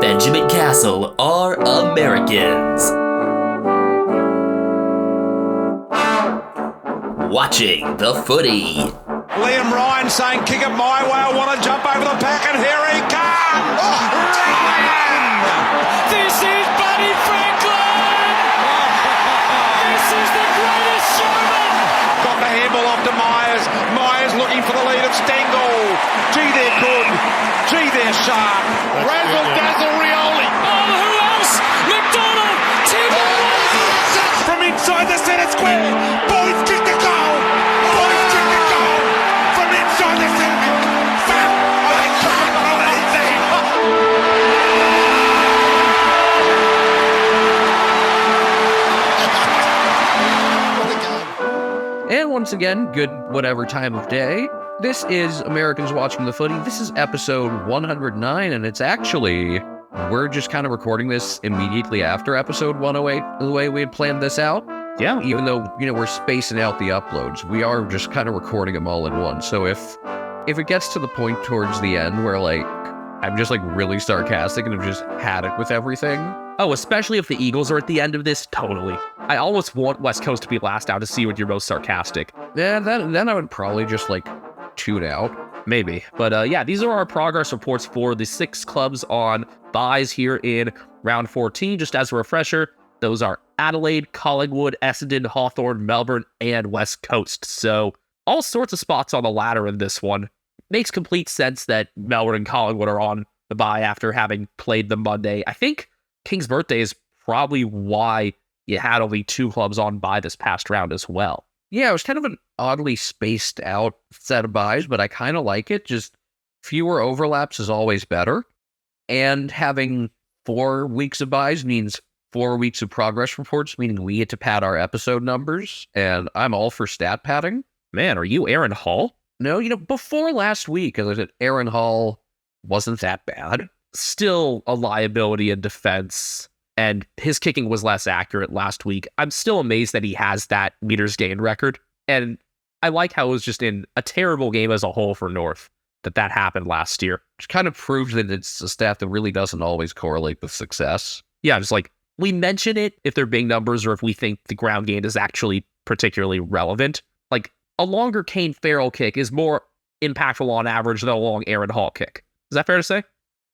Benjamin Castle are Americans. Watching the footy. Liam Ryan saying, kick it my way, I want to jump over the pack, and here he comes! Ryan! This is Buddy Franklin! This is the greatest showman! Got the handball off to Myers. Myers looking for the lead of Stengel. Gee, they're good. Gee, they're sharp. Razzle dazzle Rioli. Oh, who else? McDonald! Timber! From inside the centre square. Boys kick the goal. Boys kick the goal. From inside the centre. Fat. I can't believe that. And once again, good whatever time of day. This is Americans Watching the Footy. This is episode 109, and it's actually, we're just kind of recording this immediately after episode 108, the way we had planned this out. Yeah. Even though, we're spacing out the uploads, we are just kind of recording them all in one. So if it gets to the point towards the end where, I'm just, really sarcastic and I've just had it with everything. Oh, especially if the Eagles are at the end of this, totally. I almost want West Coast to be last out to see when you're most sarcastic. Yeah, then I would probably just, tune out. Maybe. But yeah, these are our progress reports for the 6 clubs on buys here in round 14. Just as a refresher, those are Adelaide, Collingwood, Essendon, Hawthorn, Melbourne, and West Coast. So all sorts of spots on the ladder in this one. Makes complete sense that Melbourne and Collingwood are on the bye after having played them Monday. I think King's birthday is probably why you had only 2 clubs on bye this past round as well. Yeah, it was kind of an oddly spaced out set of buys, but I kind of like it. Just fewer overlaps is always better. And having 4 weeks of buys means 4 weeks of progress reports, meaning we get to pad our episode numbers. And I'm all for stat padding. Man, are you Aaron Hall? No, before last week, as I said, Aaron Hall wasn't that bad. Still a liability in defense. And his kicking was less accurate last week. I'm still amazed that he has that meters gained record. And I like how it was just in a terrible game as a whole for North that happened last year. Which kind of proves that it's a stat that really doesn't always correlate with success. Yeah, just we mention it if they're big numbers or if we think the ground gain is actually particularly relevant. A longer Kane Farrell kick is more impactful on average than a long Aaron Hall kick. Is that fair to say?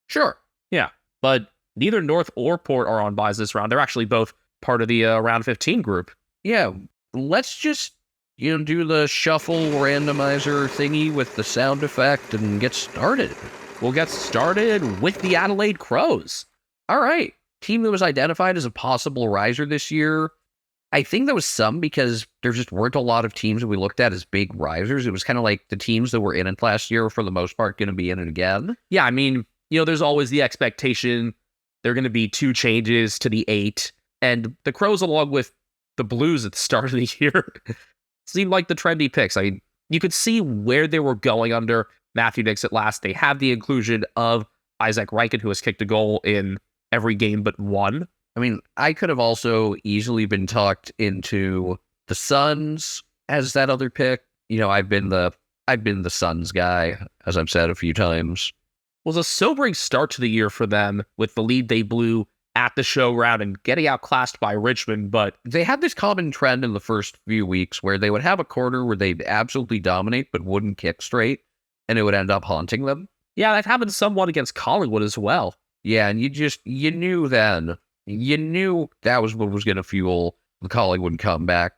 Sure. Yeah, but neither North or Port are on buys this round. They're actually both part of the round 15 group. Yeah, let's just, do the shuffle randomizer thingy with the sound effect and get started. We'll get started with the Adelaide Crows. All right. Team that was identified as a possible riser this year. I think there was some because there just weren't a lot of teams that we looked at as big risers. It was kind of like the teams that were in it last year, for the most part, going to be in it again. Yeah, I mean, there's always the expectation there are going to be 2 changes to the 8, and the Crows, along with the Blues at the start of the year, seemed like the trendy picks. I mean, you could see where they were going under Matthew Nix at last. They have the inclusion of Isaac Reichen, who has kicked a goal in every game but one. I mean, I could have also easily been talked into the Suns as that other pick. I've been the Suns guy, as I've said a few times. Was a sobering start to the year for them with the lead they blew at the show round and getting outclassed by Richmond, but they had this common trend in the first few weeks where they would have a quarter where they'd absolutely dominate but wouldn't kick straight, and it would end up haunting them. Yeah, that happened somewhat against Collingwood as well. Yeah, and you knew then. You knew that was what was going to fuel the Collingwood comeback.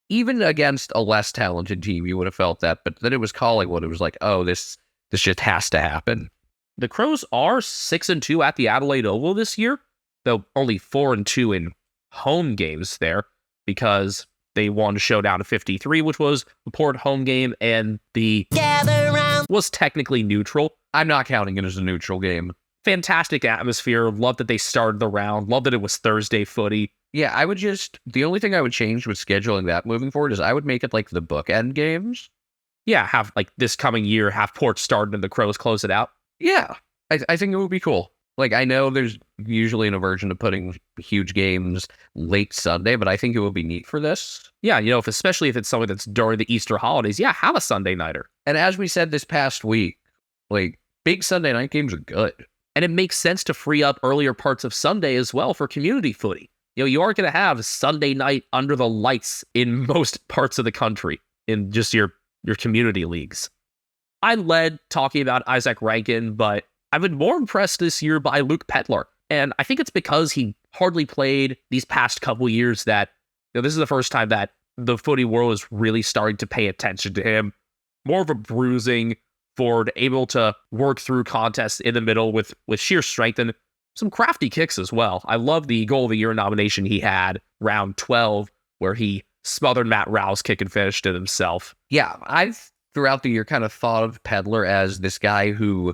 Even against a less talented team, you would have felt that. But then it was Collingwood. It was oh, this just has to happen. The Crows are 6-2 at the Adelaide Oval this year, though only 4-2 in home games there because they won Showdown of 53, which was the Port home game, and the Gather Round was technically neutral. I'm not counting it as a neutral game. Fantastic atmosphere. Love that they started the round. Love that it was Thursday footy. Yeah, the only thing I would change with scheduling that moving forward is I would make it the bookend games. Yeah, have this coming year, have Port started and the Crows close it out. Yeah, I think it would be cool. I know there's usually an aversion to putting huge games late Sunday, but I think it would be neat for this. Yeah, especially if it's something that's during the Easter holidays. Yeah, have a Sunday nighter. And as we said this past week, big Sunday night games are good. And it makes sense to free up earlier parts of Sunday as well for community footy. You aren't going to have Sunday night under the lights in most parts of the country in just your community leagues. I led talking about Isaac Rankin, but I've been more impressed this year by Luke Petler. And I think it's because he hardly played these past couple years that this is the first time that the footy world is really starting to pay attention to him. More of a bruising forward, able to work through contests in the middle with sheer strength and some crafty kicks as well. I love the Goal of the Year nomination he had round 12, where he smothered Matt Rowe's kick and finished it himself. Yeah, I've throughout the year kind of thought of Pedler as this guy who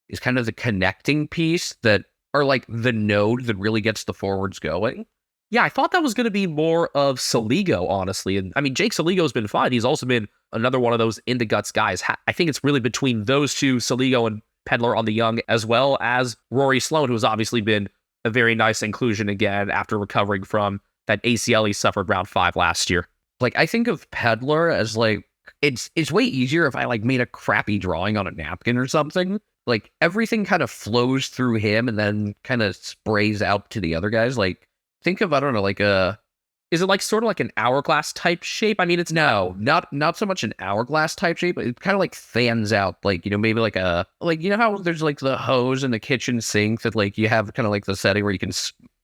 is kind of the connecting piece that, or like the node that really gets the forwards going. Yeah, I thought that was going to be more of Saligo, honestly. And I mean, Jake Saligo's been fine. He's also been another one of those in the guts guys. I think it's really between those two, Saligo and Pedler on the young, as well as Rory Sloan, who's obviously been a very nice inclusion again after recovering from that ACL he suffered round 5 last year. Like, I think of Pedler as like, it's way easier if I like made a crappy drawing on a napkin or something. Like, everything kind of flows through him and then kind of sprays out to the other guys. Like, think of, I don't know, like is it like sort of like an hourglass type shape? I mean, it's not so much an hourglass type shape, but it kind of like fans out, like, maybe like how there's like the hose in the kitchen sink that like you have kind of like the setting where you can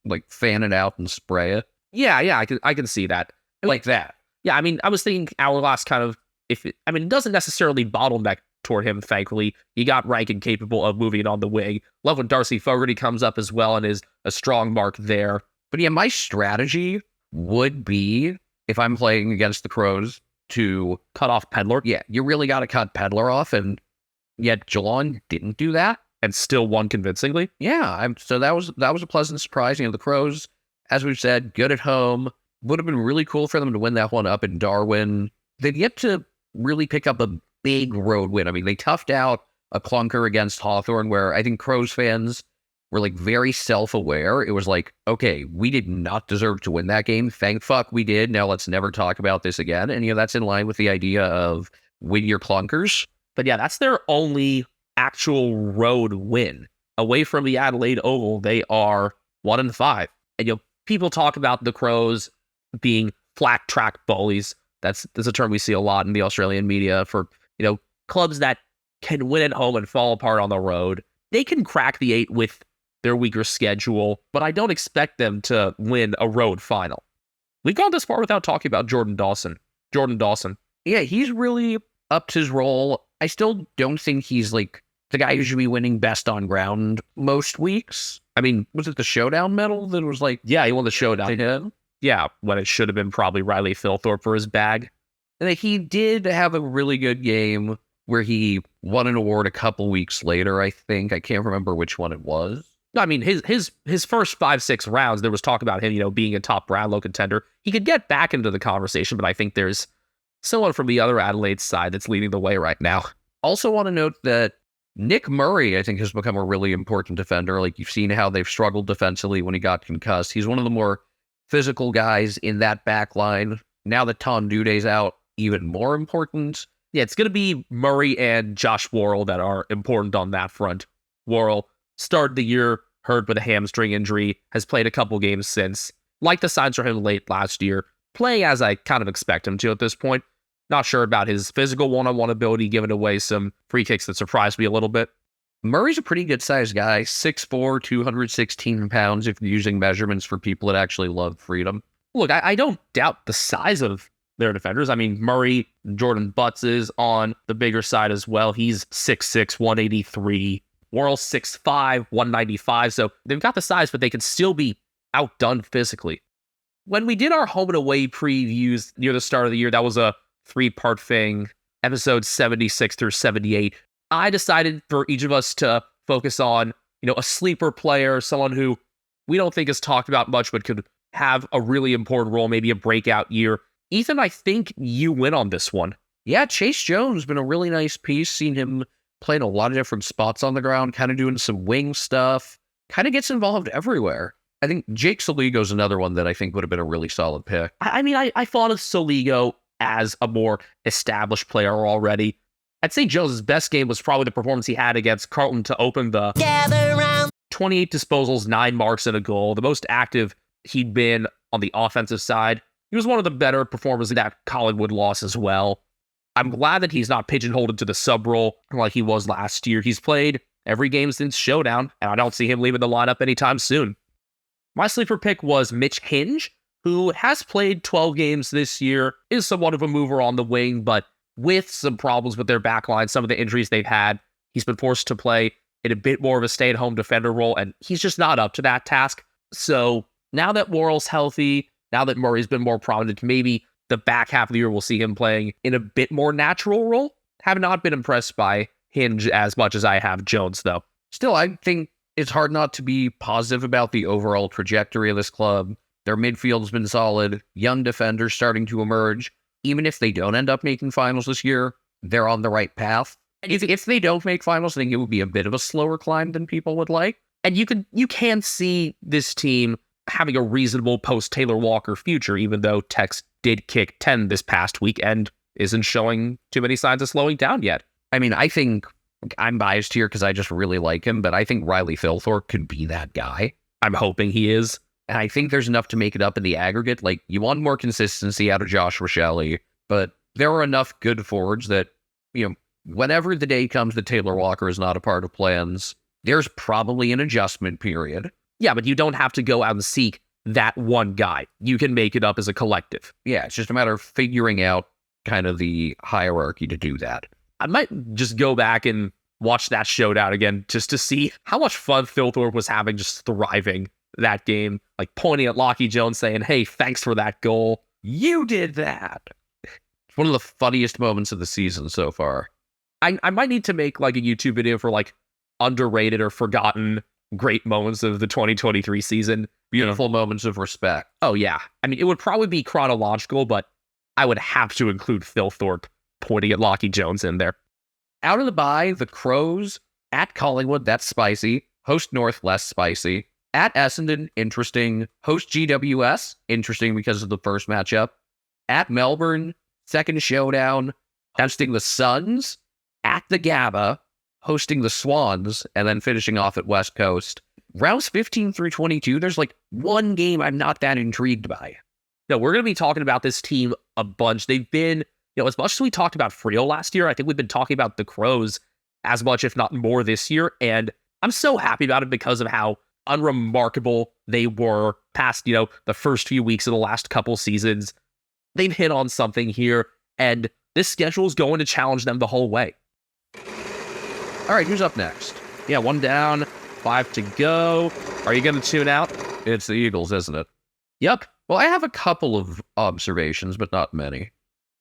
like fan it out and spray it. Yeah, I can see that. Like that. Yeah, I mean, I was thinking hourglass kind of, it doesn't necessarily bottleneck toward him, thankfully. He got Rankin capable of moving it on the wing. Love when Darcy Fogarty comes up as well and is a strong mark there. But yeah, my strategy would be, if I'm playing against the Crows, to cut off Pedler. Yeah, you really got to cut Pedler off, and yet Geelong didn't do that. And still won convincingly. Yeah, so that was a pleasant surprise. The Crows, as we've said, good at home. Would have been really cool for them to win that one up in Darwin. They've yet to really pick up a big road win. I mean, they toughed out a clunker against Hawthorn, where I think Crows fans were like very self-aware. It was like, okay, we did not deserve to win that game. Thank fuck we did. Now let's never talk about this again. And that's in line with the idea of win your clunkers. But yeah, that's their only actual road win. Away from the Adelaide Oval, they are 1-5. And people talk about the Crows being flat track bullies. That's a term we see a lot in the Australian media for, clubs that can win at home and fall apart on the road. They can crack the 8 with their weaker schedule, but I don't expect them to win a road final. We've gone this far without talking about Jordan Dawson. Yeah, he's really upped his role. I still don't think he's like the guy who should be winning best on ground most weeks. I mean, was it the showdown medal that was like... Yeah, he won the showdown. Him? Yeah, when it should have been probably Riley Philthorpe for his bag. And he did have a really good game where he won an award a couple weeks later, I think. I can't remember which one it was. No, I mean, his first 5-6 rounds, there was talk about him, being a top Brownlow contender. He could get back into the conversation, but I think there's someone from the other Adelaide side that's leading the way right now. Also want to note that Nick Murray, I think, has become a really important defender. Like, you've seen how they've struggled defensively when he got concussed. He's one of the more physical guys in that back line. Now that Tom Duday's out, even more important. Yeah, it's going to be Murray and Josh Worrell that are important on that front. Worrell started the year hurt with a hamstring injury, has played a couple games since. Like the signs for him late last year, playing as I kind of expect him to at this point. Not sure about his physical one-on-one ability, giving away some free kicks that surprised me a little bit. Murray's a pretty good-sized guy, 6'4", 216 pounds, if you're using measurements for people that actually love freedom. Look, I don't doubt the size of their defenders. I mean, Murray, Jordan Butts is on the bigger side as well. He's 6'6", 183. Worrell 6'5", 195. So they've got the size, but they can still be outdone physically. When we did our home and away previews near the start of the year, that was a 3-part thing, episodes 76 through 78. I decided for each of us to focus on, a sleeper player, someone who we don't think is talked about much, but could have a really important role, maybe a breakout year. Ethan, I think you win on this one. Yeah, Chase Jones has been a really nice piece. Seen him playing a lot of different spots on the ground, kind of doing some wing stuff, kind of gets involved everywhere. I think Jake Saligo's another one that I think would have been a really solid pick. I mean, I thought of Saligo as a more established player already. I'd say Jones' best game was probably the performance he had against Carlton to open the Gather round 28 disposals, 9 marks, and a goal. The most active he'd been on the offensive side. He was one of the better performers in that Collingwood loss as well. I'm glad that he's not pigeonholed into the sub role like he was last year. He's played every game since Showdown, and I don't see him leaving the lineup anytime soon. My sleeper pick was Mitch Hinge, who has played 12 games this year, is somewhat of a mover on the wing, but with some problems with their backline, some of the injuries they've had, he's been forced to play in a bit more of a stay-at-home defender role, and he's just not up to that task. So now that Worrell's healthy, now that Murray's been more prominent, maybe the back half of the year we'll see him playing in a bit more natural role. Have not been impressed by Hinge as much as I have Jones, though. Still, I think it's hard not to be positive about the overall trajectory of this club. Their midfield's been solid, young defenders starting to emerge. Even if they don't end up making finals this year, they're on the right path. If they don't make finals, I think it would be a bit of a slower climb than people would like. And you can see this team having a reasonable post-Taylor Walker future, even though Tex did kick 10 this past week and isn't showing too many signs of slowing down yet. I mean, I think I'm biased here because I just really like him, but I think Riley Philthorpe could be that guy. I'm hoping he is. And I think there's enough to make it up in the aggregate. Like, you want more consistency out of Josh Rochelle, but there are enough good forwards that, whenever the day comes that Taylor Walker is not a part of plans, there's probably an adjustment period. Yeah, but you don't have to go out and seek that one guy. You can make it up as a collective. Yeah, it's just a matter of figuring out kind of the hierarchy to do that. I might just go back and watch that showdown again just to see how much fun Philthorpe was having just thriving that game, like pointing at Lockie Jones saying, "Hey, thanks for that goal. You did that." It's one of the funniest moments of the season so far. I might need to make like a YouTube video for like underrated or forgotten great moments of the 2023 season. Beautiful moments of respect. Oh, yeah. I mean, it would probably be chronological, but I would have to include Philthorpe pointing at Lockie Jones in there. Out of the bye, the Crows at Collingwood, that's spicy. Host North, less spicy. At Essendon, interesting. Host GWS, interesting because of the first matchup. At Melbourne, second showdown. Hosting the Suns. At the Gabba, hosting the Swans, and then finishing off at West Coast. Rounds 15 through 22, there's like one game I'm not that intrigued by. No, we're going to be talking about this team a bunch. They've been, as much as we talked about Frio last year, I think we've been talking about the Crows as much, if not more, this year. And I'm so happy about it because of how unremarkable they were past, the first few weeks of the last couple seasons. They've hit on something here, and this schedule is going to challenge them the whole way. All right, who's up next? Yeah, 1 down, 5 to go. Are you going to tune out? It's the Eagles, isn't it? Yep. Well, I have a couple of observations, but not many.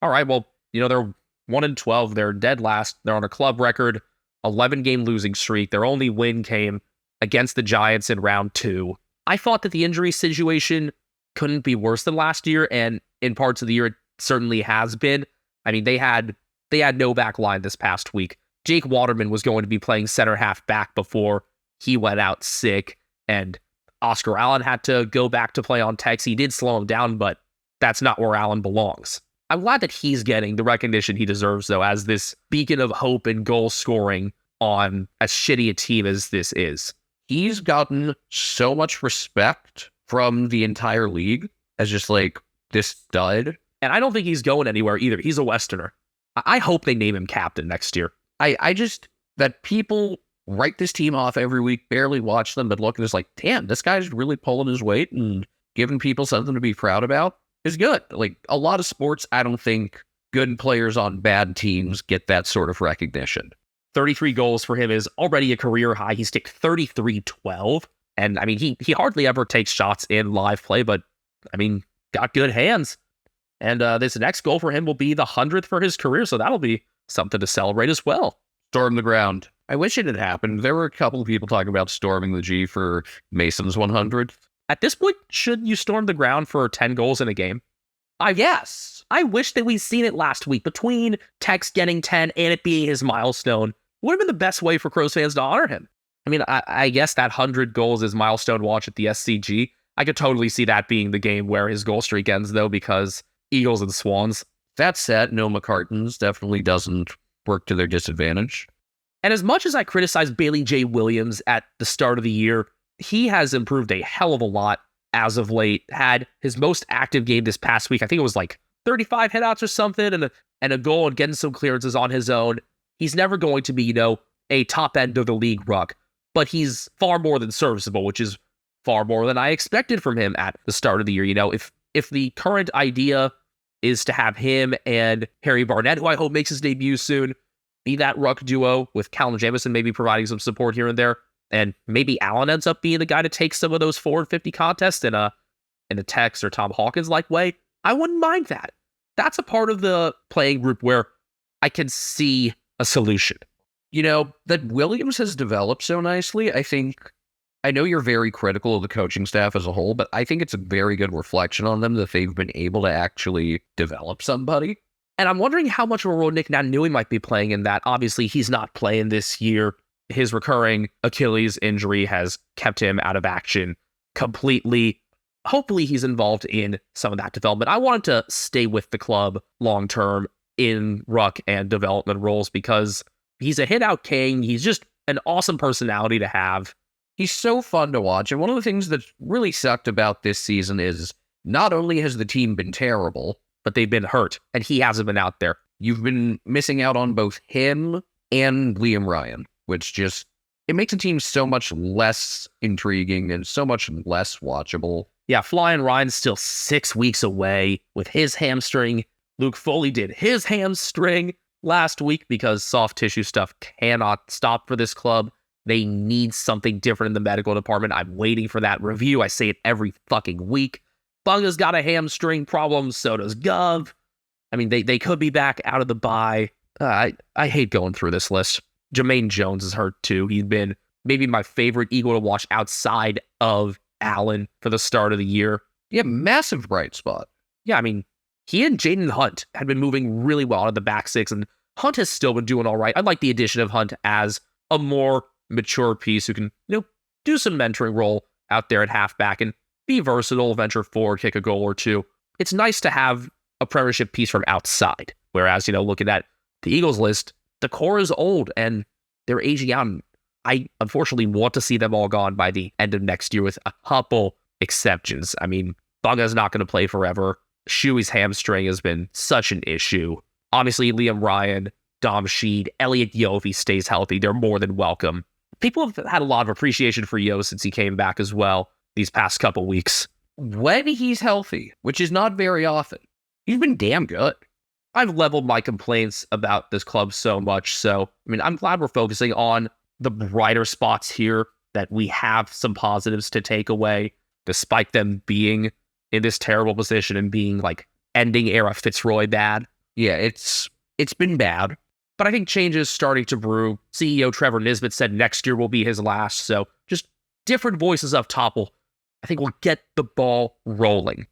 All right, well, they're 1-12. They're dead last. They're on a club record 11-game losing streak. Their only win came against the Giants in round 2. I thought that the injury situation couldn't be worse than last year, and in parts of the year it certainly has been. I mean, they had no back line this past week. Jake Waterman was going to be playing center half back before he went out sick, and Oscar Allen had to go back to play on Tex. He did slow him down, but that's not where Allen belongs. I'm glad that he's getting the recognition he deserves, though, as this beacon of hope and goal scoring on as shitty a team as this is. He's gotten so much respect from the entire league as just like this stud. And I don't think he's going anywhere either. He's a Westerner. I hope they name him captain next year. I just, that people write this team off every week, barely watch them, but look and it's like, damn, this guy's really pulling his weight and giving people something to be proud about is good. Like, a lot of sports, I don't think good players on bad teams get that sort of recognition. 33 goals for him is already a career high. He's ticked 33-12. And I mean, he hardly ever takes shots in live play, but I mean, got good hands. And this next goal for him will be the 100th for his career, so that'll be something to celebrate as well. Storm the ground. I wish it had happened. There were a couple of people talking about storming the G for Mason's 100th. At this point, should you storm the ground for 10 goals in a game? Yes. I wish that we'd seen it last week. Between Tex getting 10 and it being his milestone, would have been the best way for Crows fans to honor him. I mean, I guess that 100 goals is milestone watch at the SCG. I could totally see that being the game where his goal streak ends, though, because Eagles and Swans. That said, no McCartans definitely doesn't work to their disadvantage. And as much as I criticized Bailey J. Williams at the start of the year, he has improved a hell of a lot as of late. Had his most active game this past week. I think it was like 35 headouts or something, and a goal and getting some clearances on his own. He's never going to be, a top end of the league ruck, but he's far more than serviceable, which is far more than I expected from him at the start of the year. If the current idea is to have him and Harry Barnett, who I hope makes his debut soon, be that ruck duo with Callum Jamieson maybe providing some support here and there, and maybe Allen ends up being the guy to take some of those forward 50 contests in a Tex or Tom Hawkins-like way, I wouldn't mind that. That's a part of the playing group where I can see a solution. That Williams has developed so nicely, I know you're very critical of the coaching staff as a whole, but I think it's a very good reflection on them that they've been able to actually develop somebody. And I'm wondering how much of a role Nick Naitanui might be playing in that. Obviously, he's not playing this year. His recurring Achilles injury has kept him out of action completely. Hopefully, he's involved in some of that development. I want him to stay with the club long-term in ruck and development roles because he's a hit-out king. He's just an awesome personality to have. He's so fun to watch. And one of the things that's really sucked about this season is not only has the team been terrible, but they've been hurt, and he hasn't been out there. You've been missing out on both him and Liam Ryan, which just, it makes the team so much less intriguing and so much less watchable. Yeah, Flying Ryan's still 6 weeks away with his hamstring. Luke Foley did his hamstring last week because soft tissue stuff cannot stop for this club. They need something different in the medical department. I'm waiting for that review. I say it every fucking week. Bunga's got a hamstring problem, so does Gov. I mean, they could be back out of the bye. I hate going through this list. Jermaine Jones is hurt too. He's been maybe my favorite Eagle to watch outside of Allen for the start of the year. Yeah, massive bright spot. Yeah, I mean, he and Jaden Hunt had been moving really well out of the back six, and Hunt has still been doing all right. I like the addition of Hunt as a more mature piece who can, do some mentoring role out there at halfback and be versatile, venture forward, kick a goal or two. It's nice to have a premiership piece from outside. Whereas, looking at the Eagles list, the core is old and they're aging out. And I unfortunately want to see them all gone by the end of next year with a couple exceptions. I mean, Bunga's not going to play forever. Shuey's hamstring has been such an issue. Obviously, Liam Ryan, Dom Sheed, Elliot Yeo, if he stays healthy, they're more than welcome. People have had a lot of appreciation for Yeo since he came back as well these past couple weeks. When he's healthy, which is not very often, he's been damn good. I've leveled my complaints about this club so much, so, I'm glad we're focusing on the brighter spots here, that we have some positives to take away, despite them being in this terrible position and being like ending era Fitzroy bad. Yeah, it's been bad. But I think change is starting to brew. CEO Trevor Nisbet said next year will be his last, so just different voices up top will, I think, will get the ball rolling.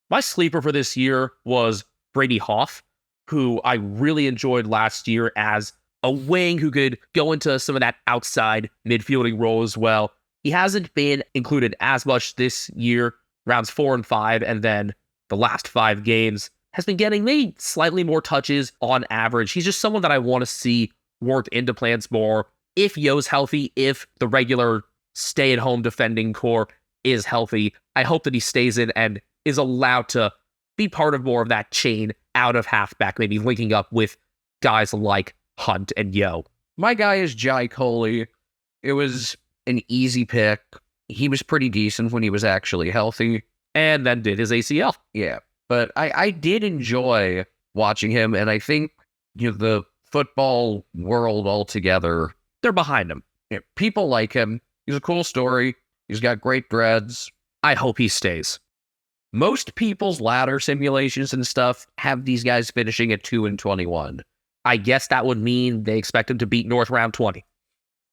My sleeper for this year was Brady Hoff, who I really enjoyed last year as a wing who could go into some of that outside midfielding role as well. He hasn't been included as much this year, rounds 4 and 5, and then the last 5 games has been getting maybe slightly more touches on average. He's just someone that I want to see work into plans more. If Yo's healthy, if the regular stay-at-home defending core is healthy, I hope that he stays in and is allowed to be part of more of that chain out of halfback, maybe linking up with guys like Hunt and Yo. My guy is Jai Coley. It was an easy pick. He was pretty decent when he was actually healthy. And then did his ACL. Yeah. But I did enjoy watching him, and I think the football world altogether, they're behind him. Yeah, people like him. He's a cool story. He's got great dreads. I hope he stays. Most people's ladder simulations and stuff have these guys finishing at 2-21. I guess that would mean they expect him to beat North round 20.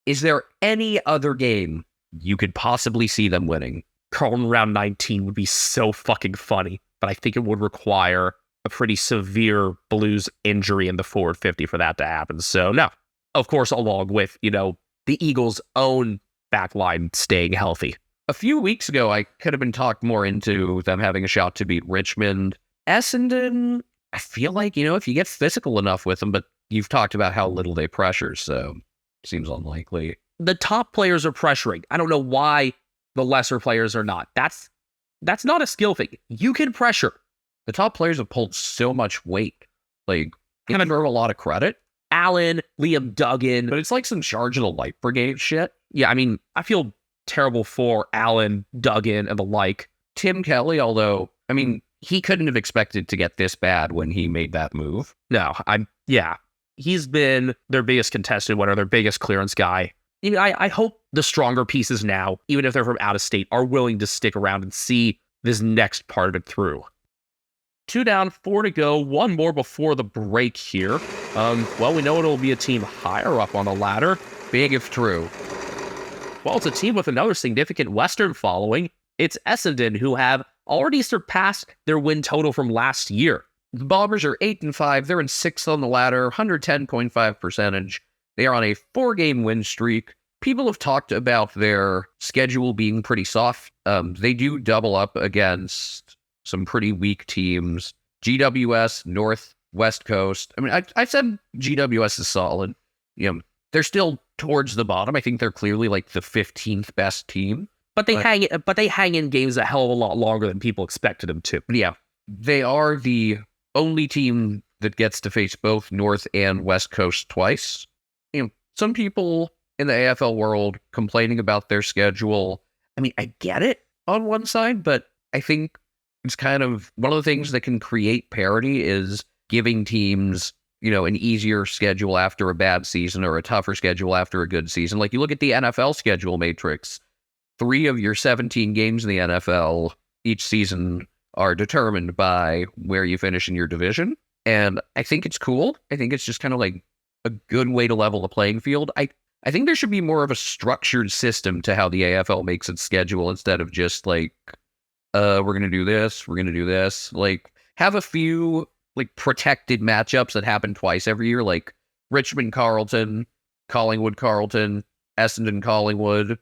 Is there any other game you could possibly see them winning? Carlton round 19 would be so fucking funny, but I think it would require a pretty severe Blues injury in the forward 50 for that to happen. So no, of course, along with, the Eagles' own backline staying healthy. A few weeks ago, I could have been talked more into them having a shot to beat Richmond. Essendon, I feel like, if you get physical enough with them, but you've talked about how little they pressure, so seems unlikely. The top players are pressuring. I don't know why the lesser players are not. That's not a skill thing. You can pressure. The top players have pulled so much weight. Like, you can deserve a lot of credit. Allen, Liam Duggan. But it's like some charge of the light brigade shit. Yeah, I mean, I feel terrible for Allen, Duggan, and the like. Tim Kelly, although, I mean, he couldn't have expected to get this bad when he made that move. No, he's been their biggest contested winner, their biggest clearance guy. I mean, I hope the stronger pieces now, even if they're from out of state, are willing to stick around and see this next part of it through. 2 down, 4 to go, 1 more before the break here. Well, we know it'll be a team higher up on the ladder. Big if true. Well, it's a team with another significant Western following. It's Essendon, who have already surpassed their win total from last year. The Bombers are 8-5. They're in 6th on the ladder, 110.5 percentage. They are on a 4-game win streak. People have talked about their schedule being pretty soft. They do double up against some pretty weak teams. GWS, North, West Coast. I mean, I said GWS is solid. You know, they're still towards the bottom. I think they're clearly like the 15th best team. But they hang in games a hell of a lot longer than people expected them to. Yeah, they are the only team that gets to face both North and West Coast twice. You know, some people in the AFL world complaining about their schedule. I mean, I get it on one side, but I think it's kind of one of the things that can create parity is giving teams, you know, an easier schedule after a bad season or a tougher schedule after a good season. Like you look at the NFL schedule matrix, 3 of your 17 games in the NFL each season are determined by where you finish in your division. And I think it's cool. I think it's just kind of like a good way to level the playing field. I think there should be more of a structured system to how the AFL makes its schedule instead of just like, we're going to do this, we're going to do this. Like, have a few like protected matchups that happen twice every year, like Richmond Carlton, Collingwood Carlton, Essendon Collingwood,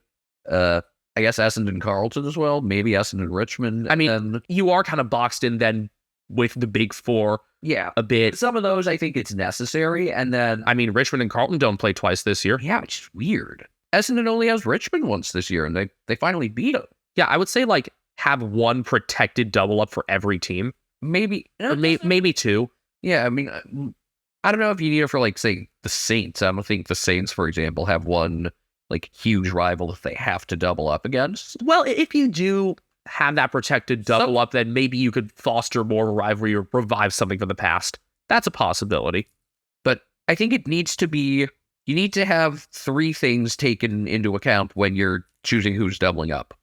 I guess Essendon Carlton as well, maybe Essendon Richmond. I mean, you are kind of boxed in then with the big 4. Yeah, a bit. Some of those I think it's necessary, and then I mean, Richmond and Carlton don't play twice this year. Yeah, it's just weird. Essendon only has Richmond once this year, and they finally beat them. Yeah, I would say like have one protected double up for every team, maybe maybe 2. Yeah, I mean, I don't know if you need it for like say the Saints. I don't think the Saints, for example, have one like huge rival that they have to double up against. Well, if you do have that protected double up, then maybe you could foster more of a rivalry or revive something from the past. That's a possibility. But I think it needs to be, you need to have 3 things taken into account when you're choosing who's doubling up.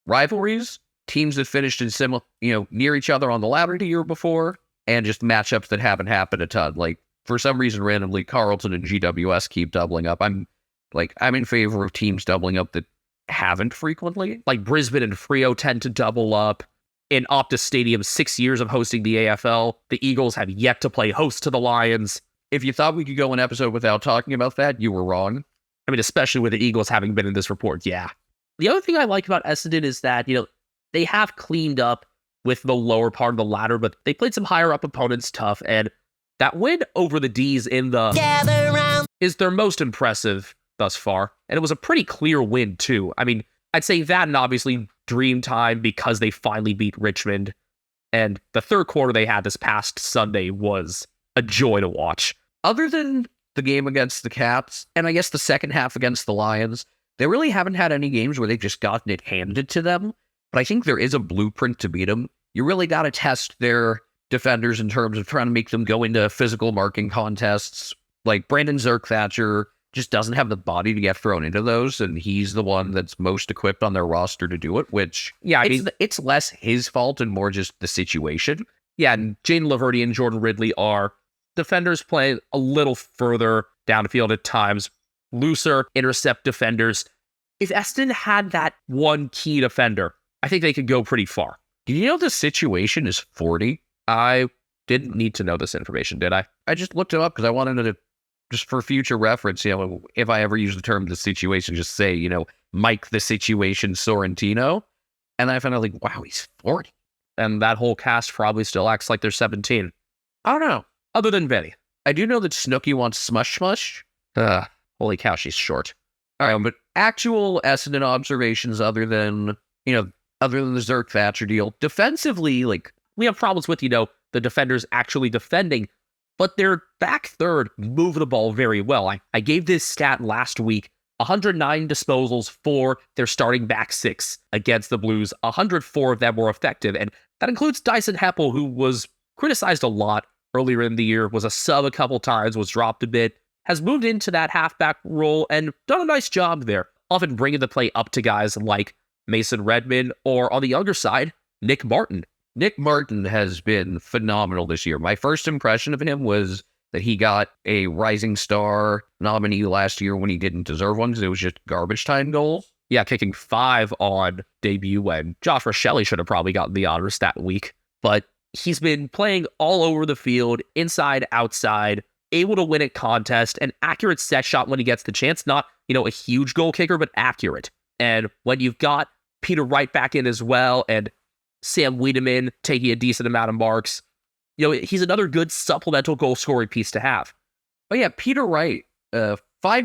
Rivalries, teams that finished in similar, near each other on the ladder the year before, and just matchups that haven't happened a ton. Like, for some reason, randomly, Carlton and GWS keep doubling up. I'm in favor of teams doubling up that haven't frequently. Like Brisbane and Freo tend to double up. In Optus Stadium, 6 years of hosting the AFL, the Eagles have yet to play host to the Lions. If you thought we could go an episode without talking about that, you were wrong. I mean, especially with the Eagles having been in this report, yeah. The other thing I like about Essendon is that, they have cleaned up with the lower part of the ladder, but they played some higher up opponents tough, and that win over the D's in the Gather Round is their most impressive thus far, and it was a pretty clear win too. I mean, I'd say that and obviously dream time because they finally beat Richmond, and the third quarter they had this past Sunday was a joy to watch. Other than the game against the Cats, and I guess the second half against the Lions, they really haven't had any games where they've just gotten it handed to them, but I think there is a blueprint to beat them. You really got to test their defenders in terms of trying to make them go into physical marking contests. Like Brandon Zerk-Thatcher just doesn't have the body to get thrown into those, and he's the one that's most equipped on their roster to do it, which, yeah, it's less his fault and more just the situation. Yeah, and Jane Laverty and Jordan Ridley are defenders playing a little further downfield at times, looser intercept defenders. If Essendon had that one key defender, I think they could go pretty far. Did you know the situation is 40? I didn't need to know this information, did I? I just looked it up because I wanted to, just for future reference, if I ever use the term the situation, just say, Mike the Situation Sorrentino. And I found out like, wow, he's 40. And that whole cast probably still acts like they're 17. I don't know. Other than Vinny. I do know that Snooki wants Smush Smush. Holy cow, she's short. All right, but actual Essendon observations other than the Zerk Thatcher deal. Defensively, like, We have problems with, the defenders actually defending, but their back third move the ball very well. I gave this stat last week. 109 disposals for their starting back six against the Blues. 104 of them were effective, and that includes Dyson Heppel, who was criticized a lot earlier in the year, was a sub a couple times, was dropped a bit, has moved into that halfback role and done a nice job there, often bringing the play up to guys like Mason Redmond, or on the younger side, Nick Martin. Nick Martin has been phenomenal this year. My first impression of him was that he got a Rising Star nominee last year when he didn't deserve one because it was just garbage time goals. Yeah, kicking 5 on debut when Josh Rochelle should have probably gotten the honors that week. But he's been playing all over the field, inside, outside, able to win at contest, an accurate set shot when he gets the chance. Not, a huge goal kicker, but accurate. And when you've got Peter Wright back in as well, and Sam Wiedemann taking a decent amount of marks, he's another good supplemental goal scoring piece to have. Oh yeah, Peter Wright, 5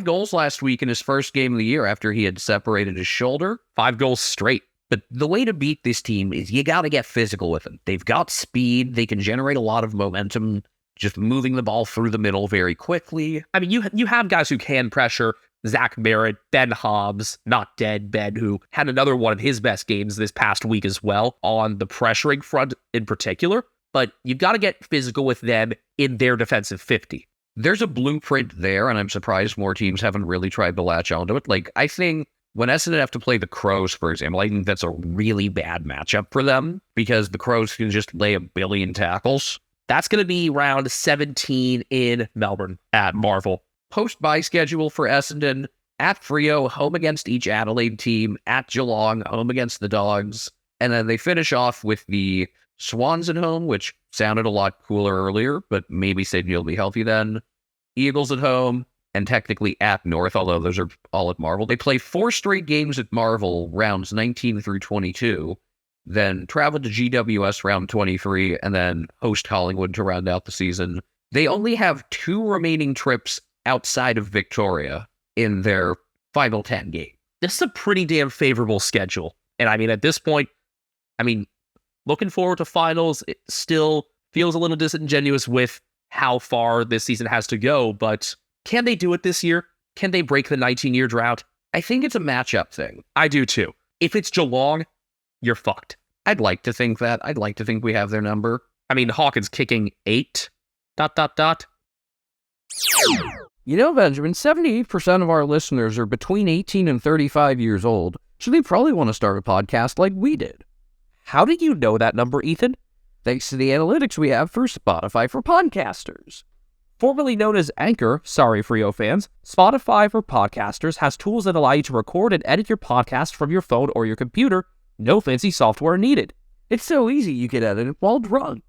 goals last week in his first game of the year after he had separated his shoulder. 5 goals straight. But the way to beat this team is you got to get physical with them. They've got speed. They can generate a lot of momentum, just moving the ball through the middle very quickly. I mean, you have guys who can pressure. Zach Merritt, Ben Hobbs, not dead Ben, who had another one of his best games this past week as well on the pressuring front in particular. But you've got to get physical with them in their defensive 50. There's a blueprint there, and I'm surprised more teams haven't really tried to latch onto it. Like, I think when Essendon have to play the Crows, for example, I think that's a really bad matchup for them because the Crows can just lay a billion tackles. That's going to be round 17 in Melbourne at Marvel. Post-bye schedule for Essendon: at Freo, home against each Adelaide team; at Geelong, home against the Dogs. And then they finish off with the Swans at home, which sounded a lot cooler earlier, but maybe Sydney will be healthy then. Eagles at home, and technically at North, although those are all at Marvel. They play 4 straight games at Marvel, rounds 19 through 22, then travel to GWS round 23, and then host Collingwood to round out the season. They only have 2 remaining trips outside of Victoria in their final 10 game. This is a pretty damn favorable schedule. And I mean, at this point, looking forward to finals, it still feels a little disingenuous with how far this season has to go, but can they do it this year? Can they break the 19-year drought? I think it's a matchup thing. I do too. If it's Geelong, you're fucked. I'd like to think that. I'd like to think we have their number. I mean, Hawkins kicking 8... ... Benjamin, 78% of our listeners are between 18 and 35 years old, so they probably want to start a podcast like we did. How did you know that number, Ethan? Thanks to the analytics we have for Spotify for Podcasters. Formerly known as Anchor, sorry Freo fans, Spotify for Podcasters has tools that allow you to record and edit your podcast from your phone or your computer. No fancy software needed. It's so easy you can edit it while drunk.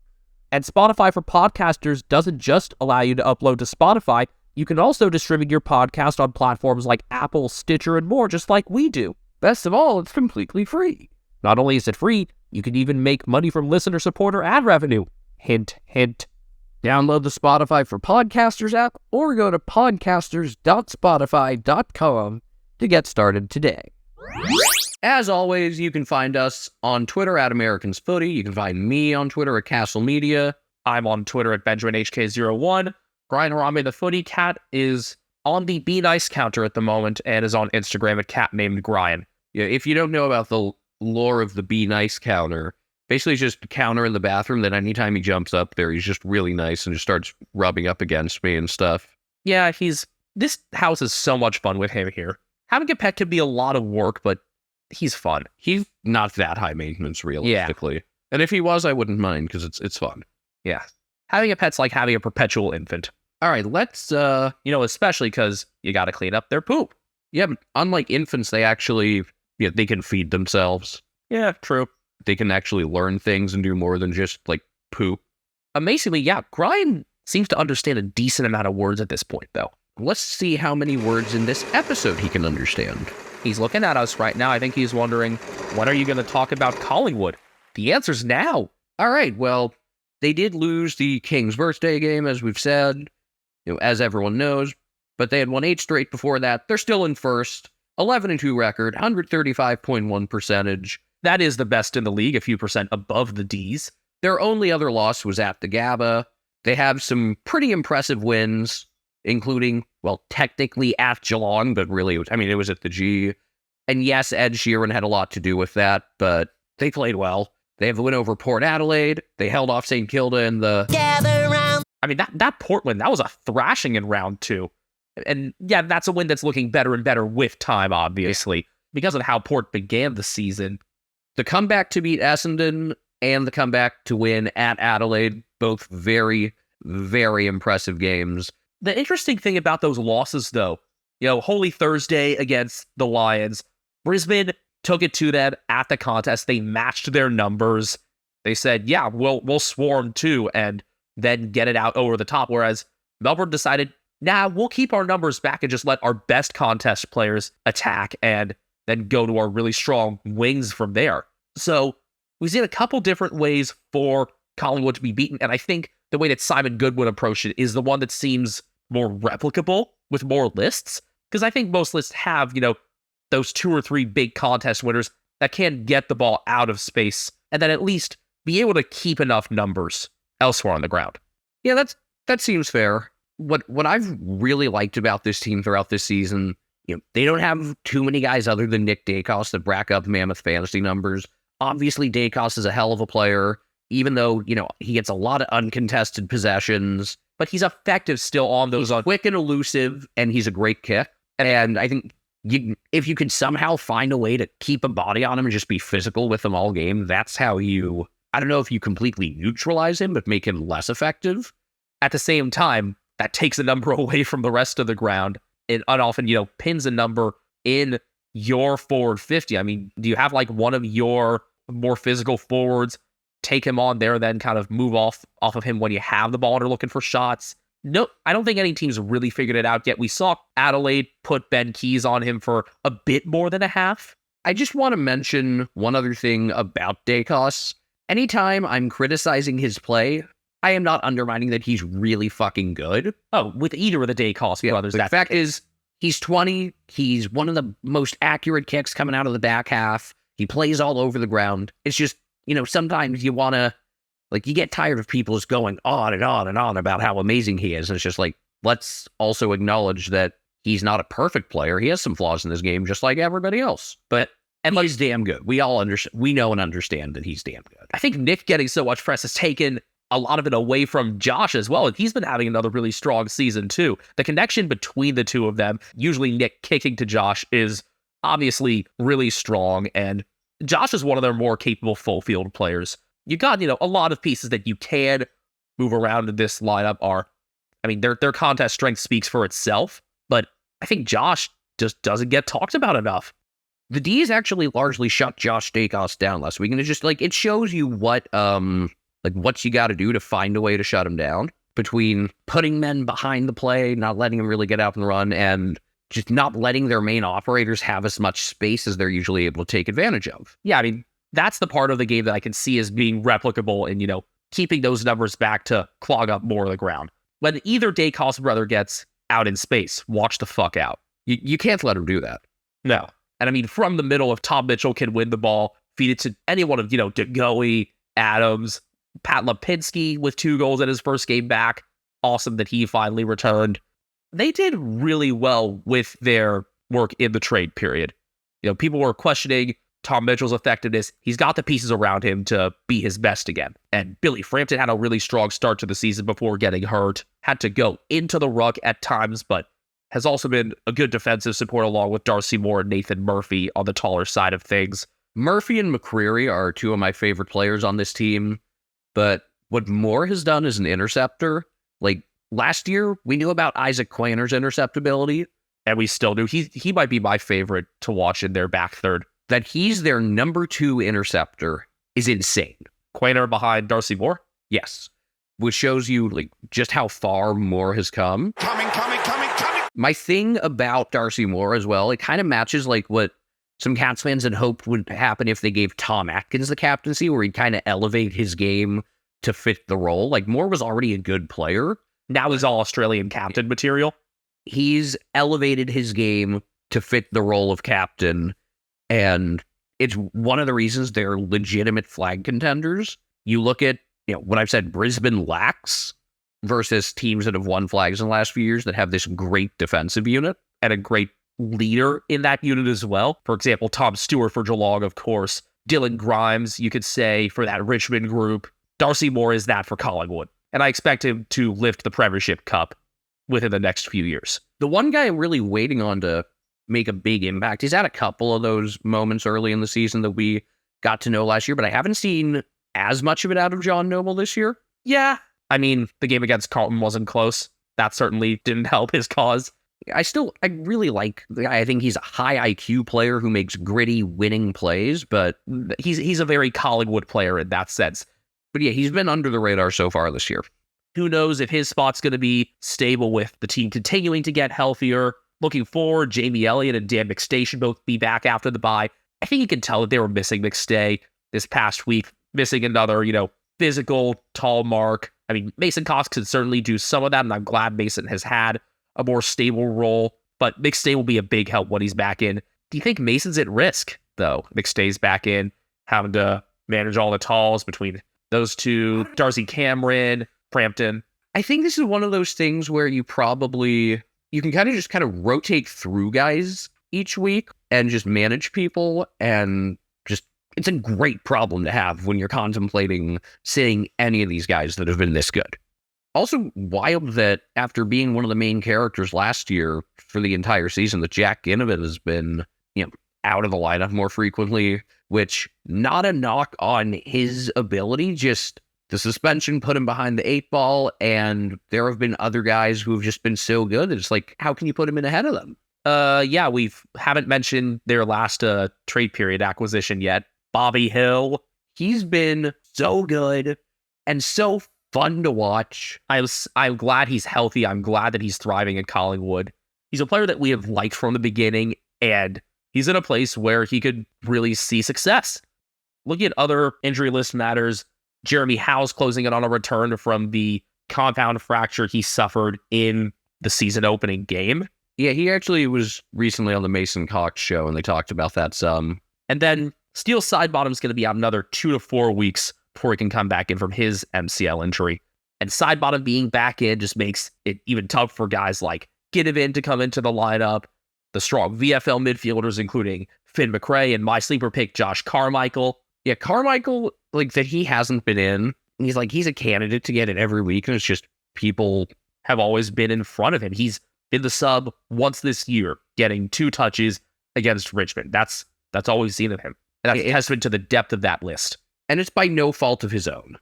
And Spotify for Podcasters doesn't just allow you to upload to Spotify, you can also distribute your podcast on platforms like Apple, Stitcher, and more, just like we do. Best of all, it's completely free. Not only is it free, you can even make money from listener support or ad revenue. Hint, hint. Download the Spotify for Podcasters app or go to podcasters.spotify.com to get started today. As always, you can find us on Twitter at Americans Footy. You can find me on Twitter at Castle Media. I'm on Twitter at BenjaminHK01. Brian Harame, the Footy Cat, is on the Be Nice counter at the moment and is on Instagram at cat named Brian. Yeah, if you don't know about the lore of the Be Nice counter, basically it's just a counter in the bathroom that anytime he jumps up there, he's just really nice and just starts rubbing up against me and stuff. Yeah, this house is so much fun with him here. Having a pet can be a lot of work, but he's fun. He's not that high maintenance, realistically. Yeah. And if he was, I wouldn't mind because it's fun. Yeah. Having a pet's like having a perpetual infant. All right, let's, especially because you got to clean up their poop. Yeah, but unlike infants, they actually, they can feed themselves. Yeah, true. They can actually learn things and do more than just, poop. Amazingly, yeah, Brian seems to understand a decent amount of words at this point, though. Let's see how many words in this episode he can understand. He's looking at us right now. I think he's wondering, when are you going to talk about Collingwood? The answer's now. All right, well, they did lose the King's birthday game, as we've said. As everyone knows, but they had won 8 straight before that. They're still in first, 11-2 record, 135.1 percentage. That is the best in the league, a few percent above the D's. Their only other loss was at the Gabba. They have some pretty impressive wins, including, well, technically at Geelong, but really, it was at the G. And yes, Ed Sheeran had a lot to do with that, but they played well. They have the win over Port Adelaide. They held off St. Kilda in the... That Portland, that was a thrashing in round 2. And yeah, that's a win that's looking better and better with time, obviously, because of how Port began the season. The comeback to beat Essendon and the comeback to win at Adelaide, both very, very impressive games. The interesting thing about those losses, though, Holy Thursday against the Lions, Brisbane took it to them at the contest. They matched their numbers. They said, yeah, we'll swarm too, and then get it out over the top. Whereas Melbourne decided, nah, we'll keep our numbers back and just let our best contest players attack and then go to our really strong wings from there. So we've seen a couple different ways for Collingwood to be beaten, and I think the way that Simon Goodwin approached it is the one that seems more replicable with more lists, because I think most lists have, those 2 or 3 big contest winners that can get the ball out of space and then at least be able to keep enough numbers elsewhere on the ground. Yeah, that seems fair. What I've really liked about this team throughout this season, they don't have too many guys other than Nick Dacos that rack up mammoth fantasy numbers. Obviously, Dacos is a hell of a player, even though, he gets a lot of uncontested possessions, but he's effective still on those. He's quick and elusive, and he's a great kick. And I think if you could somehow find a way to keep a body on him and just be physical with him all game, that's how I don't know if you completely neutralize him, but make him less effective. At the same time, that takes a number away from the rest of the ground. It often, pins a number in your forward 50. Do you have one of your more physical forwards take him on there, then kind of move off of him when you have the ball and are looking for shots? No, I don't think any team's really figured it out yet. We saw Adelaide put Ben Keys on him for a bit more than a half. I just want to mention one other thing about Dacos. Anytime I'm criticizing his play, I am not undermining that he's really fucking good. Oh, with either of the Dacos brothers. The fact is, he's 20. He's one of the most accurate kicks coming out of the back half. He plays all over the ground. It's just, sometimes you want to, you get tired of people just going on and on and on about how amazing he is. And it's just let's also acknowledge that he's not a perfect player. He has some flaws in this game, just like everybody else. But he's damn good. We all we know and understand that he's damn good. I think Nick getting so much press has taken a lot of it away from Josh as well. And he's been having another really strong season too. The connection between the two of them, usually Nick kicking to Josh, is obviously really strong. And Josh is one of their more capable full field players. You got, a lot of pieces that you can move around in this lineup their contest strength speaks for itself, but I think Josh just doesn't get talked about enough. The D's actually largely shut Josh Dacos down last week, and it's just it shows you what you got to do to find a way to shut him down, between putting men behind the play, not letting them really get out and run, and just not letting their main operators have as much space as they're usually able to take advantage of. Yeah, that's the part of the game that I can see as being replicable and, keeping those numbers back to clog up more of the ground. When either Dacos brother gets out in space, watch the fuck out. You can't let him do that. No. And from the middle, if Tom Mitchell can win the ball, feed it to anyone of, DeGoey, Adams, Pat Lipinski with 2 goals in his first game back. Awesome that he finally returned. They did really well with their work in the trade period. People were questioning Tom Mitchell's effectiveness. He's got the pieces around him to be his best again. And Billy Frampton had a really strong start to the season before getting hurt. Had to go into the ruck at times, but has also been a good defensive support along with Darcy Moore and Nathan Murphy on the taller side of things. Murphy and McCreary are 2 of my favorite players on this team, but what Moore has done as an interceptor, last year, we knew about Isaac Quainer's interceptability, and we still do. He might be my favorite to watch in their back third. That he's their number 2 interceptor is insane. Quainer behind Darcy Moore? Yes. Which shows you, just how far Moore has come. Coming. My thing about Darcy Moore as well, it kind of matches, what some Cats fans had hoped would happen if they gave Tom Atkins the captaincy, where he'd kind of elevate his game to fit the role. Moore was already a good player. Now he's all Australian captain material. He's elevated his game to fit the role of captain, and it's one of the reasons they're legitimate flag contenders. You look at, what I've said, Brisbane lacks versus teams that have won flags in the last few years that have this great defensive unit and a great leader in that unit as well. For example, Tom Stewart for Geelong, of course. Dylan Grimes, you could say, for that Richmond group. Darcy Moore is that for Collingwood. And I expect him to lift the Premiership Cup within the next few years. The one guy I'm really waiting on to make a big impact, he's had a couple of those moments early in the season that we got to know last year, but I haven't seen as much of it out of John Noble this year. Yeah. I mean, the game against Carlton wasn't close. That certainly didn't help his cause. I really like the guy. I think he's a high IQ player who makes gritty, winning plays, but he's a very Collingwood player in that sense. But yeah, he's been under the radar so far this year. Who knows if his spot's going to be stable with the team continuing to get healthier. Looking forward, Jamie Elliott and Dan McStay should both be back after the bye. I think you can tell that they were missing McStay this past week, missing another, physical, tall mark. I mean, Mason Cox could certainly do some of that, and I'm glad Mason has had a more stable role, but McStay will be a big help when he's back in. Do you think Mason's at risk, though? McStay's back in, having to manage all the talls between those two, Darcy Cameron, Frampton. I think this is one of those things where you can kind of rotate through guys each week and just manage people, and it's a great problem to have when you're contemplating sitting any of these guys that have been this good. Also wild that after being one of the main characters last year for the entire season, that Jack Ginnivan has been, out of the lineup more frequently, which not a knock on his ability, just the suspension put him behind the 8 ball, and there have been other guys who have just been so good that it's like, how can you put him in ahead of them? Yeah, we haven't mentioned their last trade period acquisition yet. Bobby Hill, he's been so good and so fun to watch. I'm glad he's healthy. I'm glad that he's thriving at Collingwood. He's a player that we have liked from the beginning, and he's in a place where he could really see success. Looking at other injury list matters, Jeremy Howe's closing in on a return from the compound fracture he suffered in the season opening game. Yeah, he actually was recently on the Mason Cox show, and they talked about that some. And then Steele Sidebottom's going to be out another 2 to 4 weeks before he can come back in from his MCL injury. And Sidebottom being back in just makes it even tough for guys like Ginnivan to come into the lineup, the strong VFL midfielders, including Finn McRae and my sleeper pick, Josh Carmichael. Yeah, Carmichael, that he hasn't been in. He's a candidate to get it every week, and it's just people have always been in front of him. He's been the sub once this year, getting 2 touches against Richmond. That's all we've seen of him. And that's a testament to the depth of that list. And it's by no fault of his own.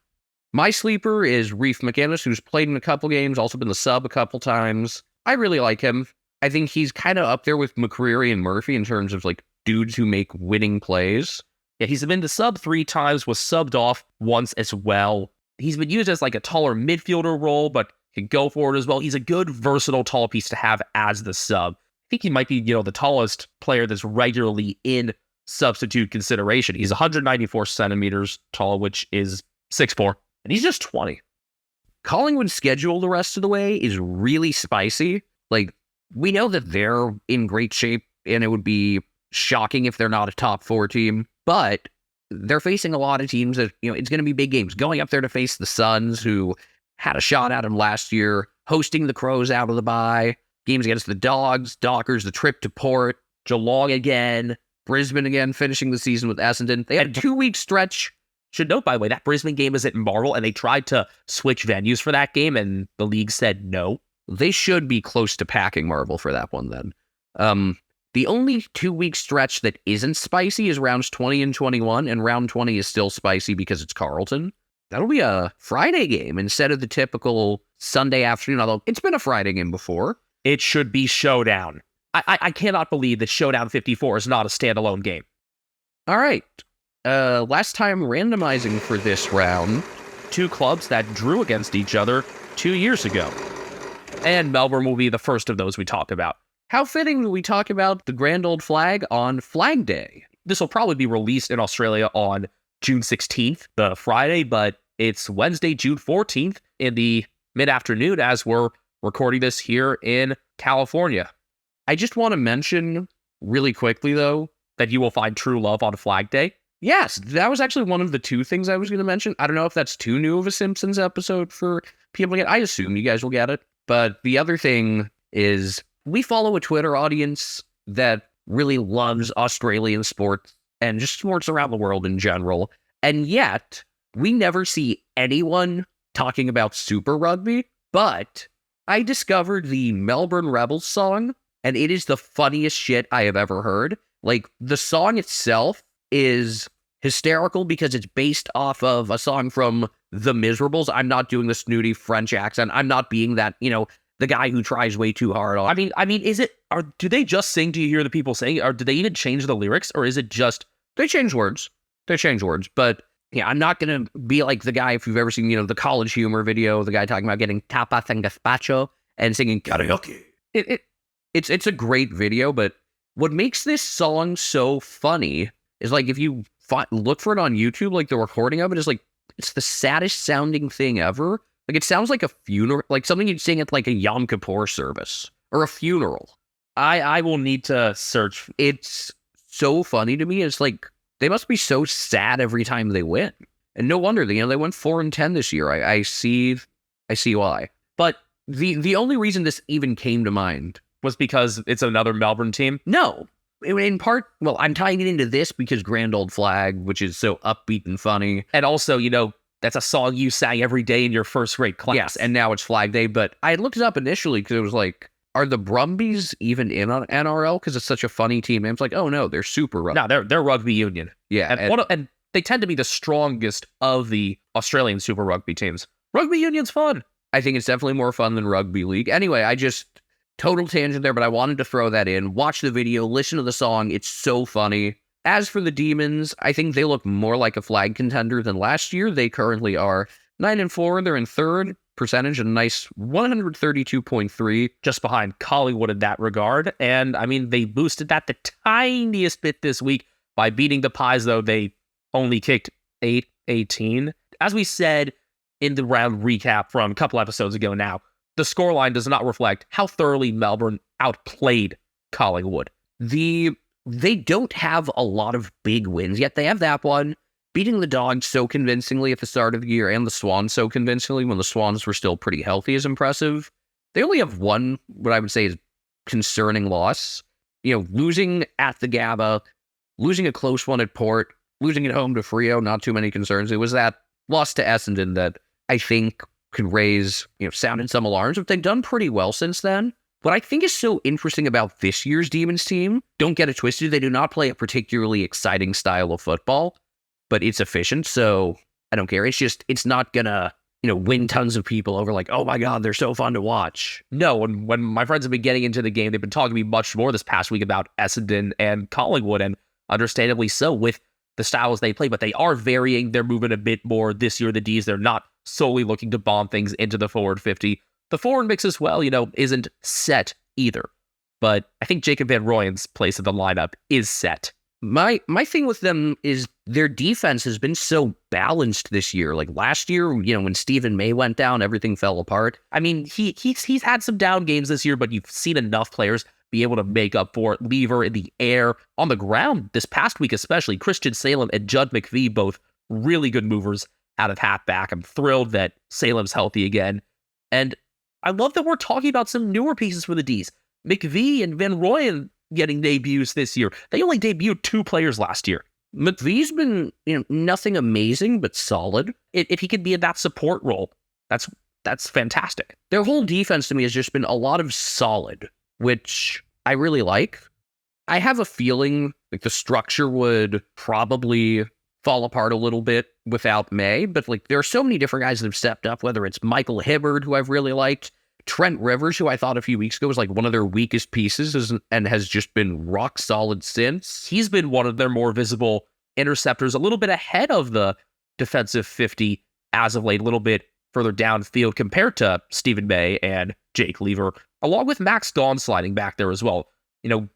My sleeper is Reef McInnes, who's played in a couple games, also been the sub a couple times. I really like him. I think he's kind of up there with McCreary and Murphy in terms of dudes who make winning plays. Yeah, he's been the sub 3 times, was subbed off once as well. He's been used as a taller midfielder role, but can go for it as well. He's a good, versatile, tall piece to have as the sub. I think he might be, the tallest player that's regularly in substitute consideration. He's 194 centimeters tall, which is 6'4", and he's just 20. Collingwood's schedule the rest of the way is really spicy. We know that they're in great shape, and it would be shocking if they're not a top 4 team, but they're facing a lot of teams that, it's going to be big games. Going up there to face the Suns, who had a shot at them last year, hosting the Crows out of the bye, games against the Dogs, Dockers, the trip to Port, Geelong again, Brisbane again, finishing the season with Essendon. They had a 2-week stretch. Should note, by the way, that Brisbane game is at Marvel, and they tried to switch venues for that game, and the league said no. They should be close to packing Marvel for that one then. The only 2-week stretch that isn't spicy is rounds 20 and 21, and round 20 is still spicy because it's Carlton. That'll be a Friday game instead of the typical Sunday afternoon, although it's been a Friday game before. It should be Showdown. I cannot believe that Showdown 54 is not a standalone game. All right. Last time randomizing for this round, 2 clubs that drew against each other 2 years ago. And Melbourne will be the first of those we talk about. How fitting that we talk about the Grand Old Flag on Flag Day. This will probably be released in Australia on June 16th, the Friday, but it's Wednesday, June 14th in the mid-afternoon as we're recording this here in California. I just want to mention really quickly, though, That you will find true love on Flag Day. yes, that was actually one of the two things I was going to mention. I don't know if that's too new of a Simpsons episode for people to get. I assume you guys will get it. But the other thing is we follow a Twitter audience that really loves Australian sports and just sports around the world in general. And yet, we never see anyone talking about Super Rugby. But I discovered the Melbourne Rebels song, and it is the funniest shit I have ever heard. Like, the song itself is hysterical because it's based off of a song from The Miserables. I'm not doing the snooty French accent. I'm not being that, the guy who tries way too hard. I mean, do they just sing? Do you hear the people sing? Or do they even change the lyrics? Or is it just... They change words. But yeah, I'm not going to be like the guy, if you've ever seen, the College Humor video, the guy talking about getting tapas and gazpacho and singing karaoke. It's a great video, but what makes this song so funny is, like, if you look for it on YouTube, like, the recording of it is, like, it's the saddest sounding thing ever. Like, it sounds like a funeral, like something you'd sing at, like, a Yom Kippur service or a funeral. I will need to search. It's so funny to me. It's like, they must be so sad every time they win. And no wonder, they went 4-10 this year. I see why. But the only reason this even came to mind Was because it's another Melbourne team? No. In part, well, I'm tying it into this because Grand Old Flag, which is so upbeat and funny. And also, that's a song you sang every day in your first grade class. Yes, and now it's Flag Day. But I looked it up initially because it was like, are the Brumbies even in on NRL? Because it's such a funny team. And it's like, oh no, they're super rugby. No, they're rugby union. Yeah. And they tend to be the strongest of the Australian Super Rugby teams. Rugby union's fun. I think it's definitely more fun than rugby league. Anyway, total tangent there, but I wanted to throw that in. Watch the video, listen to the song. It's so funny. As for the Demons, I think they look more like a flag contender than last year. They currently are 9-4. They're in third percentage, a nice 132.3. Just behind Collingwood in that regard. And, I mean, they boosted that the tiniest bit this week by beating the Pies, though they only kicked 8-18. As we said in the round recap from a couple episodes ago now, the scoreline does not reflect how thoroughly Melbourne outplayed Collingwood. They don't have a lot of big wins yet. They have that one, beating the Dogs so convincingly at the start of the year and the Swans so convincingly when the Swans were still pretty healthy is impressive. They only have one, what I would say is concerning loss. Losing at the Gabba, losing a close one at Port, losing at home to Freo, not too many concerns. It was that loss to Essendon that I think could raise, sounded some alarms, but they've done pretty well since then. What I think is so interesting about this year's Demons team, don't get it twisted, they do not play a particularly exciting style of football, but it's efficient, so I don't care. It's not gonna, win tons of people over like, oh my God, they're so fun to watch. No, when my friends have been getting into the game, they've been talking to me much more this past week about Essendon and Collingwood, and understandably so with the styles they play, but they are varying. They're moving a bit more this year, the Ds. They're not solely looking to bomb things into the forward 50. The forward mix as well, isn't set either. But I think Jacob Van Rooyen's place in the lineup is set. My thing with them is their defense has been so balanced this year. Like last year, when Stephen May went down, everything fell apart. I mean, he's had some down games this year, but you've seen enough players be able to make up for it. Lever in the air, on the ground this past week especially. Christian Salem and Judd McVie, both really good movers out of halfback. I'm thrilled that Salem's healthy again. And I love that we're talking about some newer pieces for the Ds. McVie and Van Rooyen getting debuts this year. They only debuted 2 players last year. McVie's been, nothing amazing, but solid. If he could be in that support role, that's fantastic. Their whole defense to me has just been a lot of solid, which I really like. I have a feeling like the structure would probably fall apart a little bit without May, but like there are so many different guys that have stepped up, whether it's Michael Hibbard, who I've really liked, Trent Rivers, who I thought a few weeks ago was like one of their weakest pieces and has just been rock solid since. He's been one of their more visible interceptors, a little bit ahead of the defensive 50 as of late, a little bit further downfield compared to Stephen May and Jake Lever, along with Max Gawn sliding back there as well.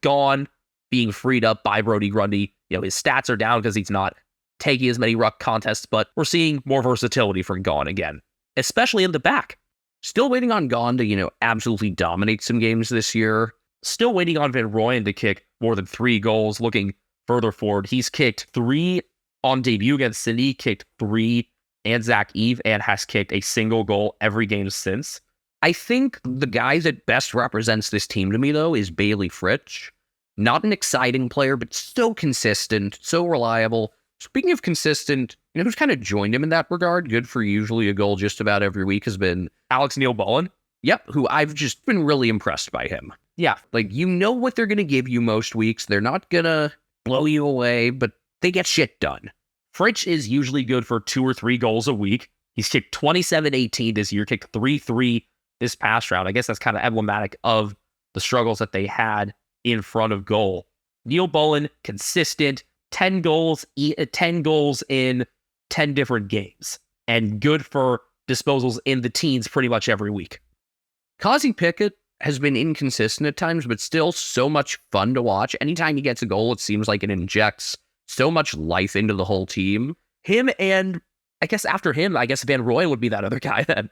Gawn being freed up by Brody Grundy. His stats are down because he's not taking as many ruck contests, but we're seeing more versatility from Gawn again, especially in the back. Still waiting on Gon to, absolutely dominate some games this year. Still waiting on Van Rooyen to kick more than 3 goals. Looking further forward, he's kicked 3 on debut against Sydney, kicked 3 and Zach Eve, and has kicked a single goal every game since. I think the guy that best represents this team to me, though, is Bailey Fritsch. Not an exciting player, but so consistent, so reliable. Speaking of consistent, who's kind of joined him in that regard, good for usually a goal just about every week, has been Alex Neil-Bullen. Yep, who I've just been really impressed by him. Yeah. Like, what they're going to give you most weeks. They're not going to blow you away, but they get shit done. Fritsch is usually good for 2 or 3 goals a week. He's kicked 27-18 this year, kicked 3-3 this past round. I guess that's kind of emblematic of the struggles that they had in front of goal. Neil-Bullen, consistent, 10 goals in 10 different games, and good for disposals in the teens pretty much every week. Kazi Pickett has been inconsistent at times, but still so much fun to watch. Anytime he gets a goal, it seems like it injects so much life into the whole team. Him and, I guess after him, Van Rooyen would be that other guy then.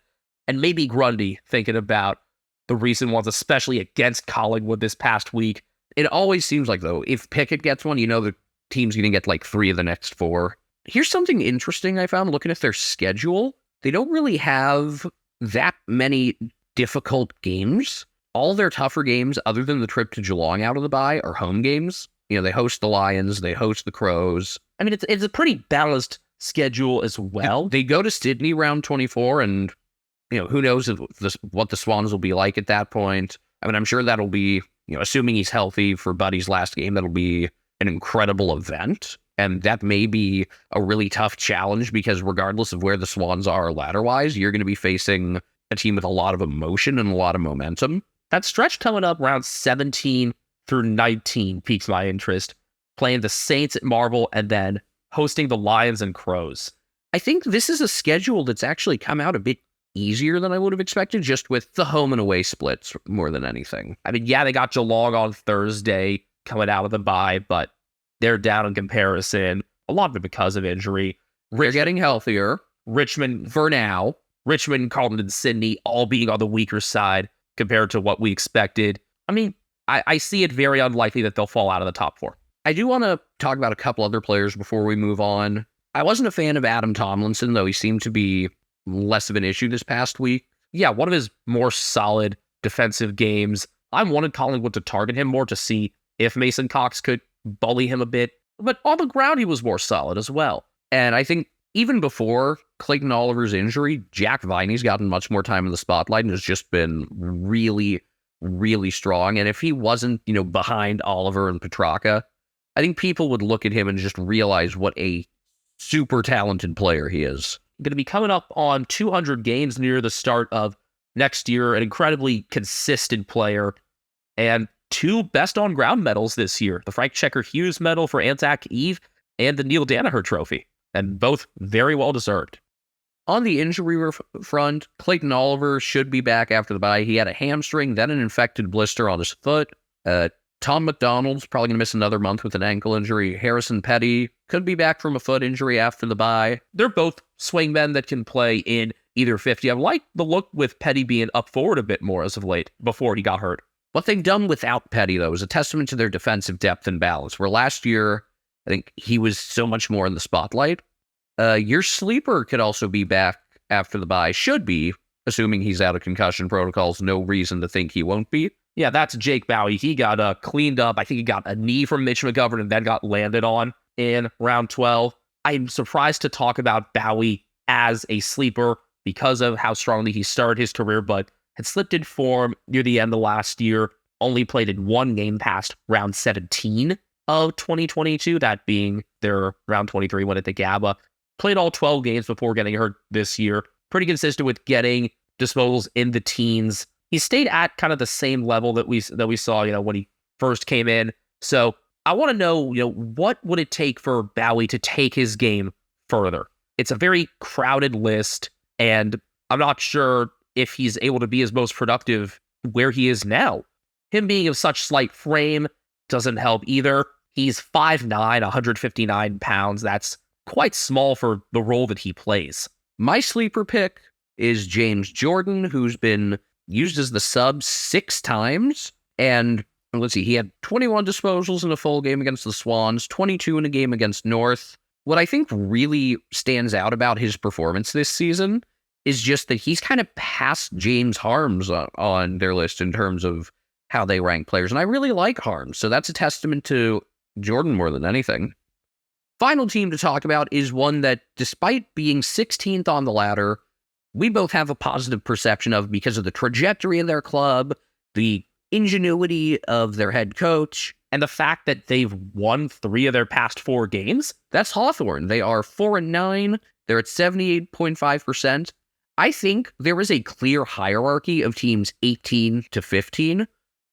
And maybe Grundy, thinking about the recent ones, especially against Collingwood this past week. It always seems like, though, if Pickett gets one, the team's going to get like 3 of the next 4. Here's something interesting I found looking at their schedule. They don't really have that many difficult games. All their tougher games, other than the trip to Geelong out of the bye, are home games. They host the Lions, they host the Crows. I mean, it's a pretty balanced schedule as well. They go to Sydney round 24, and who knows what the Swans will be like at that point. I mean, I'm sure that'll be, assuming he's healthy for Buddy's last game, that'll be an incredible event. And that may be a really tough challenge because regardless of where the Swans are ladder-wise, you're going to be facing a team with a lot of emotion and a lot of momentum. That stretch coming up round 17 through 19 piques my interest. Playing the Saints at Marvel and then hosting the Lions and Crows. I think this is a schedule that's actually come out a bit easier than I would have expected, just with the home and away splits more than anything. I mean, yeah, they got Geelong on Thursday coming out of the bye, but they're down in comparison. A lot of it because of injury. They're getting healthier. Richmond, for now. Richmond, Carlton, and Sydney all being on the weaker side compared to what we expected. I mean, I see it very unlikely that they'll fall out of the top 4. I do want to talk about a couple other players before we move on. I wasn't a fan of Adam Tomlinson, though he seemed to be less of an issue this past week. Yeah, one of his more solid defensive games. I wanted Collingwood to target him more to see if Mason Cox could bully him a bit. But on the ground, he was more solid as well. And I think even before Clayton Oliver's injury, Jack Viney's gotten much more time in the spotlight and has just been really, really strong. And if he wasn't, behind Oliver and Petrarca, I think people would look at him and just realize what a super talented player he is. Going to be coming up on 200 games near the start of next year, an incredibly consistent player, and 2 best on ground medals this year, the Frank Checker-Hughes medal for Anzac Eve and the Neil Danaher trophy, and both very well deserved. On the injury front, Clayton Oliver should be back after the bye. He had a hamstring, then an infected blister on his foot. Tom McDonald's probably going to miss another month with an ankle injury. Harrison Petty could be back from a foot injury after the bye. They're both swingmen that can play in either 50. I like the look with Petty being up forward a bit more as of late before he got hurt. What they've done without Petty, though, is a testament to their defensive depth and balance, where last year, I think he was so much more in the spotlight. Your sleeper could also be back after the bye, should be, assuming he's out of concussion protocols. No reason to think he won't be. Yeah, that's Jake Bowie. He got cleaned up. I think he got a knee from Mitch McGovern and then got landed on in round 12. I'm surprised to talk about Bowie as a sleeper because of how strongly he started his career, but had slipped in form near the end of last year. Only played in 1 game past round 17 of 2022, that being their round 23 win at the Gabba. Played all 12 games before getting hurt this year. Pretty consistent with getting disposals in the teens. He stayed at kind of the same level that we saw, when he first came in. So I want to know, what would it take for Bowie to take his game further? It's a very crowded list, and I'm not sure if he's able to be his most productive where he is now. Him being of such slight frame doesn't help either. He's 5'9", 159 pounds. That's quite small for the role that he plays. My sleeper pick is James Jordan, who's been used as the sub 6 times. And let's see, he had 21 disposals in a full game against the Swans, 22 in a game against North. What I think really stands out about his performance this season is just that he's kind of passed James Harms on their list in terms of how they rank players. And I really like Harms, so that's a testament to Jordan more than anything. Final team to talk about is one that, despite being 16th on the ladder, we both have a positive perception of because of the trajectory of their club, the ingenuity of their head coach, and the fact that they've won 3 of their past 4 games. That's Hawthorn. They are 4-9. They're at 78.5%. I think there is a clear hierarchy of teams 18 to 15.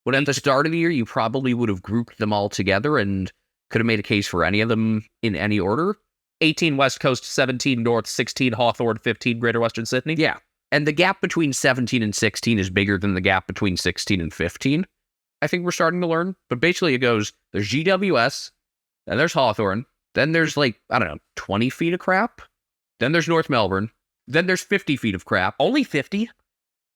When at the start of the year, you probably would have grouped them all together and could have made a case for any of them in any order. 18 West Coast, 17 North, 16 Hawthorn, 15 Greater Western Sydney. Yeah. And the gap between 17 and 16 is bigger than the gap between 16 and 15. I think we're starting to learn. But basically it goes, there's GWS, then there's Hawthorn, then there's 20 feet of crap, then there's North Melbourne, then there's 50 feet of crap. Only 50?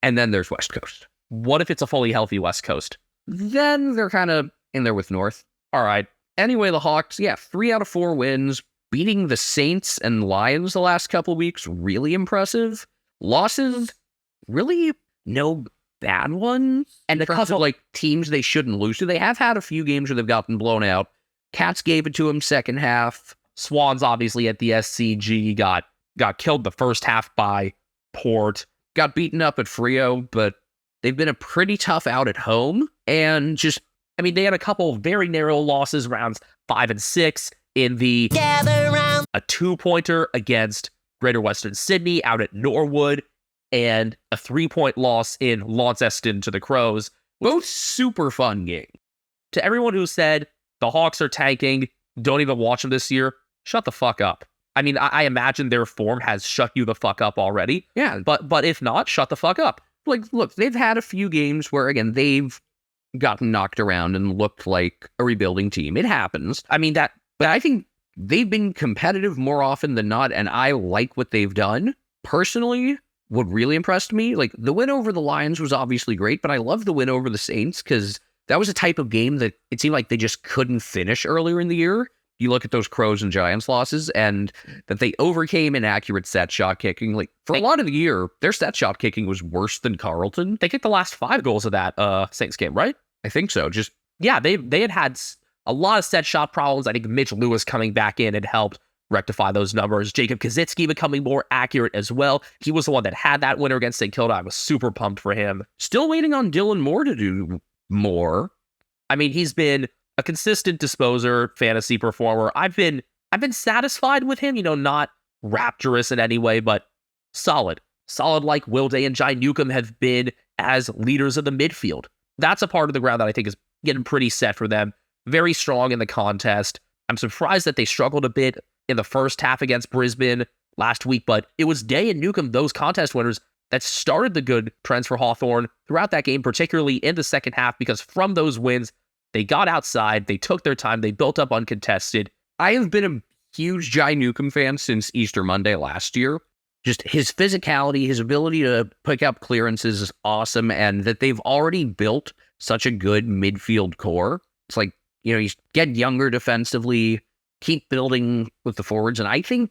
And then there's West Coast. What if it's a fully healthy West Coast? Then they're kind of in there with North. All right. Anyway, the Hawks, 3 out of 4 wins. Beating the Saints and Lions the last couple of weeks, really impressive. Losses, really no bad ones. And a couple of teams they shouldn't lose to. They have had a few games where they've gotten blown out. Cats gave it to them second half. Swans, obviously, at the SCG got killed the first half by Port. Got beaten up at Freo, but they've been a pretty tough out at home. And they had a couple of very narrow losses, rounds 5 and 6 in the a 2-pointer against Greater Western Sydney out at Norwood, and a 3-point loss in Launceston to the Crows. Both super fun games. To everyone who said the Hawks are tanking, don't even watch them this year, shut the fuck up. I imagine their form has shut you the fuck up already. Yeah. But if not, shut the fuck up. Look, they've had a few games where, again, they've gotten knocked around and looked like a rebuilding team. It happens. But I think they've been competitive more often than not, and I like what they've done. Personally, what really impressed me, the win over the Lions was obviously great, but I love the win over the Saints because that was a type of game that it seemed like they just couldn't finish earlier in the year. You look at those Crows and Giants losses, and that they overcame inaccurate set shot kicking. For a lot of the year, their set shot kicking was worse than Carlton. They kicked the last 5 goals of that Saints game, right? I think so. They had a lot of set shot problems. I think Mitch Lewis coming back in had helped rectify those numbers. Jacob Kaczynski becoming more accurate as well. He was the one that had that winner against St. Kilda. I was super pumped for him. Still waiting on Dylan Moore to do more. He's been a consistent disposer, fantasy performer. I've been satisfied with him, not rapturous in any way, but solid. Solid like Will Day and Jai Newcomb have been as leaders of the midfield. That's a part of the ground that I think is getting pretty set for them. Very strong in the contest. I'm surprised that they struggled a bit in the first half against Brisbane last week, but it was Day and Newcomb, those contest winners, that started the good trends for Hawthorn throughout that game, particularly in the second half, because from those wins, they got outside, they took their time, they built up uncontested. I have been a huge Jai Newcomb fan since Easter Monday last year. Just his physicality, his ability to pick up clearances is awesome, and that they've already built such a good midfield core. It's you get younger defensively, keep building with the forwards, and I think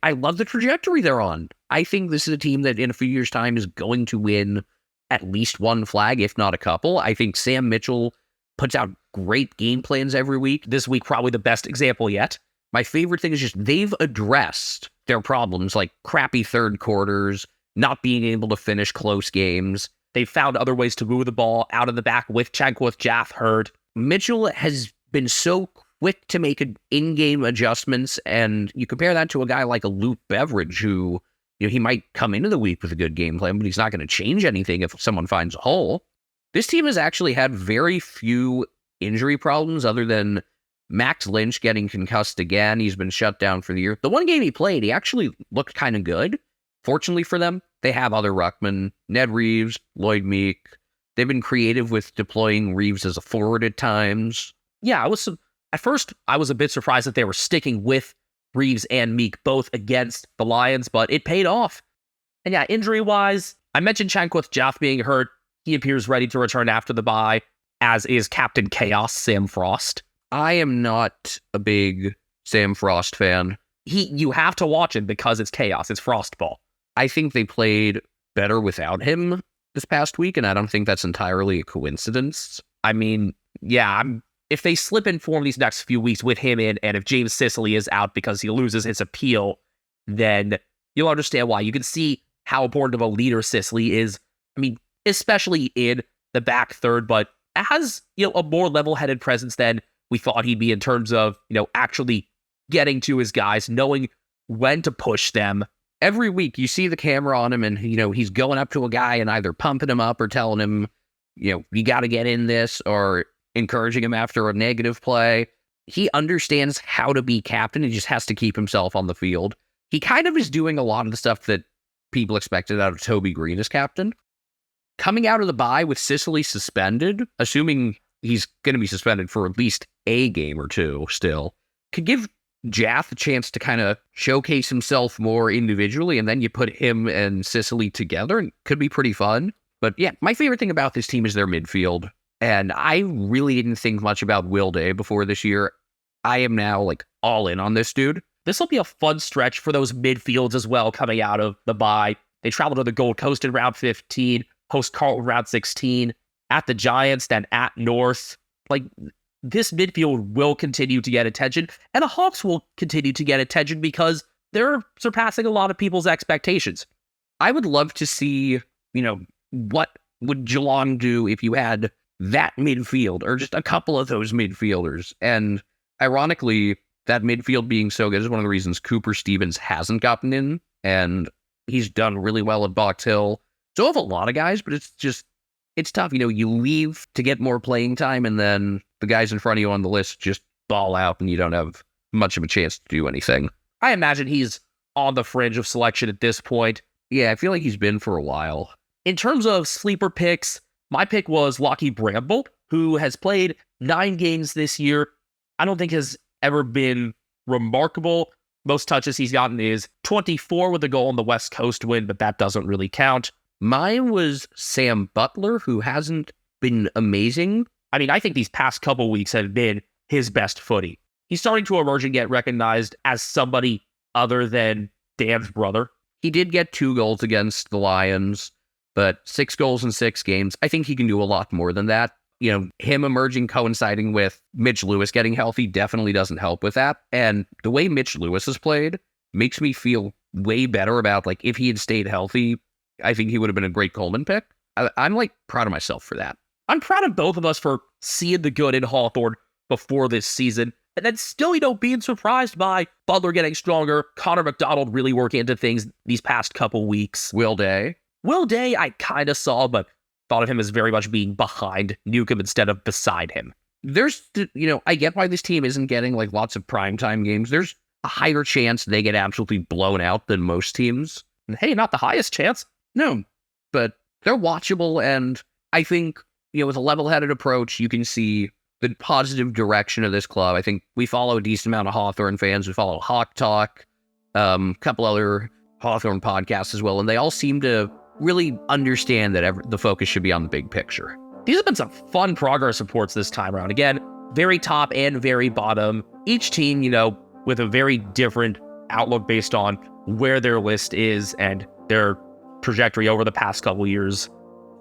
I love the trajectory they're on. I think this is a team that in a few years' time is going to win at least one flag, if not a couple. I think Sam Mitchell puts out great game plans every week. This week, probably the best example yet. My favorite thing is just they've addressed their problems, like crappy third quarters, not being able to finish close games. They've found other ways to move the ball out of the back with Chankworth, Jaff, Hurd. Mitchell has been so quick to make in-game adjustments, and you compare that to a guy like a Luke Beveridge, who he might come into the week with a good game plan, but he's not going to change anything if someone finds a hole. This team has actually had very few injury problems other than Max Lynch getting concussed again. He's been shut down for the year. The one game he played, he actually looked kind of good. Fortunately for them, they have other ruckmen, Ned Reeves, Lloyd Meek. They've been creative with deploying Reeves as a forward at times. Yeah, at first I was a bit surprised that they were sticking with Reeves and Meek both against the Lions, but it paid off. And yeah, injury-wise, I mentioned Chancliffe Jaff being hurt. He appears ready to return after the bye, as is Captain Chaos, Sam Frost. I am not a big Sam Frost fan. You have to watch him because it's chaos. It's Frostball. I think they played better without him this past week, and I don't think that's entirely a coincidence. I mean, yeah, if they slip in form these next few weeks with him in, and if James Sicily is out because he loses his appeal, then you'll understand why. You can see how important of a leader Sicily is. I mean, especially in the back third, but has, a more level-headed presence than we thought he'd be in terms of, actually getting to his guys, knowing when to push them. Every week you see the camera on him and, he's going up to a guy and either pumping him up or telling him, you got to get in this, or encouraging him after a negative play. He understands how to be captain. He just has to keep himself on the field. He kind of is doing a lot of the stuff that people expected out of Toby Green as captain. Coming out of the bye with Sicily suspended, assuming he's going to be suspended for at least a game or two still, could give Jaff a chance to kind of showcase himself more individually, and then you put him and Sicily together, and it could be pretty fun. But yeah, my favorite thing about this team is their midfield, and I really didn't think much about Will Day before this year. I am now all in on this dude. This will be a fun stretch for those midfields as well coming out of the bye. They travel to the Gold Coast in round 15, host Carlton round 16, at the Giants, then at North. This midfield will continue to get attention, and the Hawks will continue to get attention because they're surpassing a lot of people's expectations. I would love to see, what would Geelong do if you had that midfield, or just a couple of those midfielders. And ironically, that midfield being so good is one of the reasons Cooper Stevens hasn't gotten in, and he's done really well at Box Hill. So I have a lot of guys, but it's tough. You leave to get more playing time, and then the guys in front of you on the list just ball out, and you don't have much of a chance to do anything. I imagine he's on the fringe of selection at this point. Yeah, I feel like he's been for a while. In terms of sleeper picks, my pick was Lockie Bramble, who has played 9 games this year. I don't think has ever been remarkable. Most touches he's gotten is 24 with a goal on the West Coast win, but that doesn't really count. Mine was Sam Butler, who hasn't been amazing. I mean, I think these past couple weeks have been his best footy. He's starting to emerge and get recognized as somebody other than Dan's brother. He did get 2 goals against the Lions, but 6 goals in 6 games. I think he can do a lot more than that. Him emerging coinciding with Mitch Lewis getting healthy definitely doesn't help with that. And the way Mitch Lewis has played makes me feel way better about, if he had stayed healthy, I think he would have been a great Coleman pick. I'm proud of myself for that. I'm proud of both of us for seeing the good in Hawthorn before this season, and then still, being surprised by Butler getting stronger, Connor McDonald really working into things these past couple weeks. Will Day, I kind of saw, but thought of him as very much being behind Newcomb instead of beside him. There's, I get why this team isn't getting lots of primetime games. There's a higher chance they get absolutely blown out than most teams. And hey, not the highest chance. No, but they're watchable, and I think, with a level-headed approach, you can see the positive direction of this club. I think we follow a decent amount of Hawthorn fans. We follow Hawk Talk, a couple other Hawthorn podcasts as well, and they all seem to really understand that the focus should be on the big picture. These have been some fun progress reports this time around. Again, very top and very bottom. Each team, with a very different outlook based on where their list is and their trajectory over the past couple years.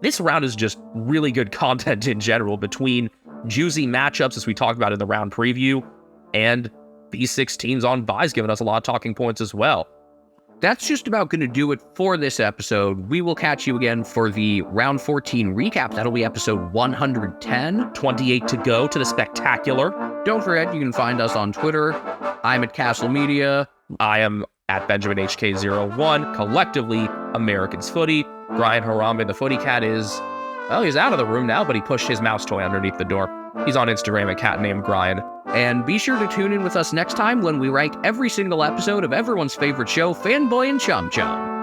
This round is just really good content in general, between juicy matchups, as we talked about in the round preview, and these 6 teams on byes giving us a lot of talking points as well. That's just about going to do it for this episode. We will catch you again for the round 14 recap. That'll be episode 110. 28 to go to the spectacular. Don't forget, you can find us on Twitter. I'm at Castle Media. I am at Benjamin HK01. Collectively, Americans Footy. Brian Harambe, the Footy Cat, he's out of the room now, but he pushed his mouse toy underneath the door. He's on Instagram at cat named Brian. And be sure to tune in with us next time when we rank every single episode of everyone's favorite show, Fanboy and Chum Chum.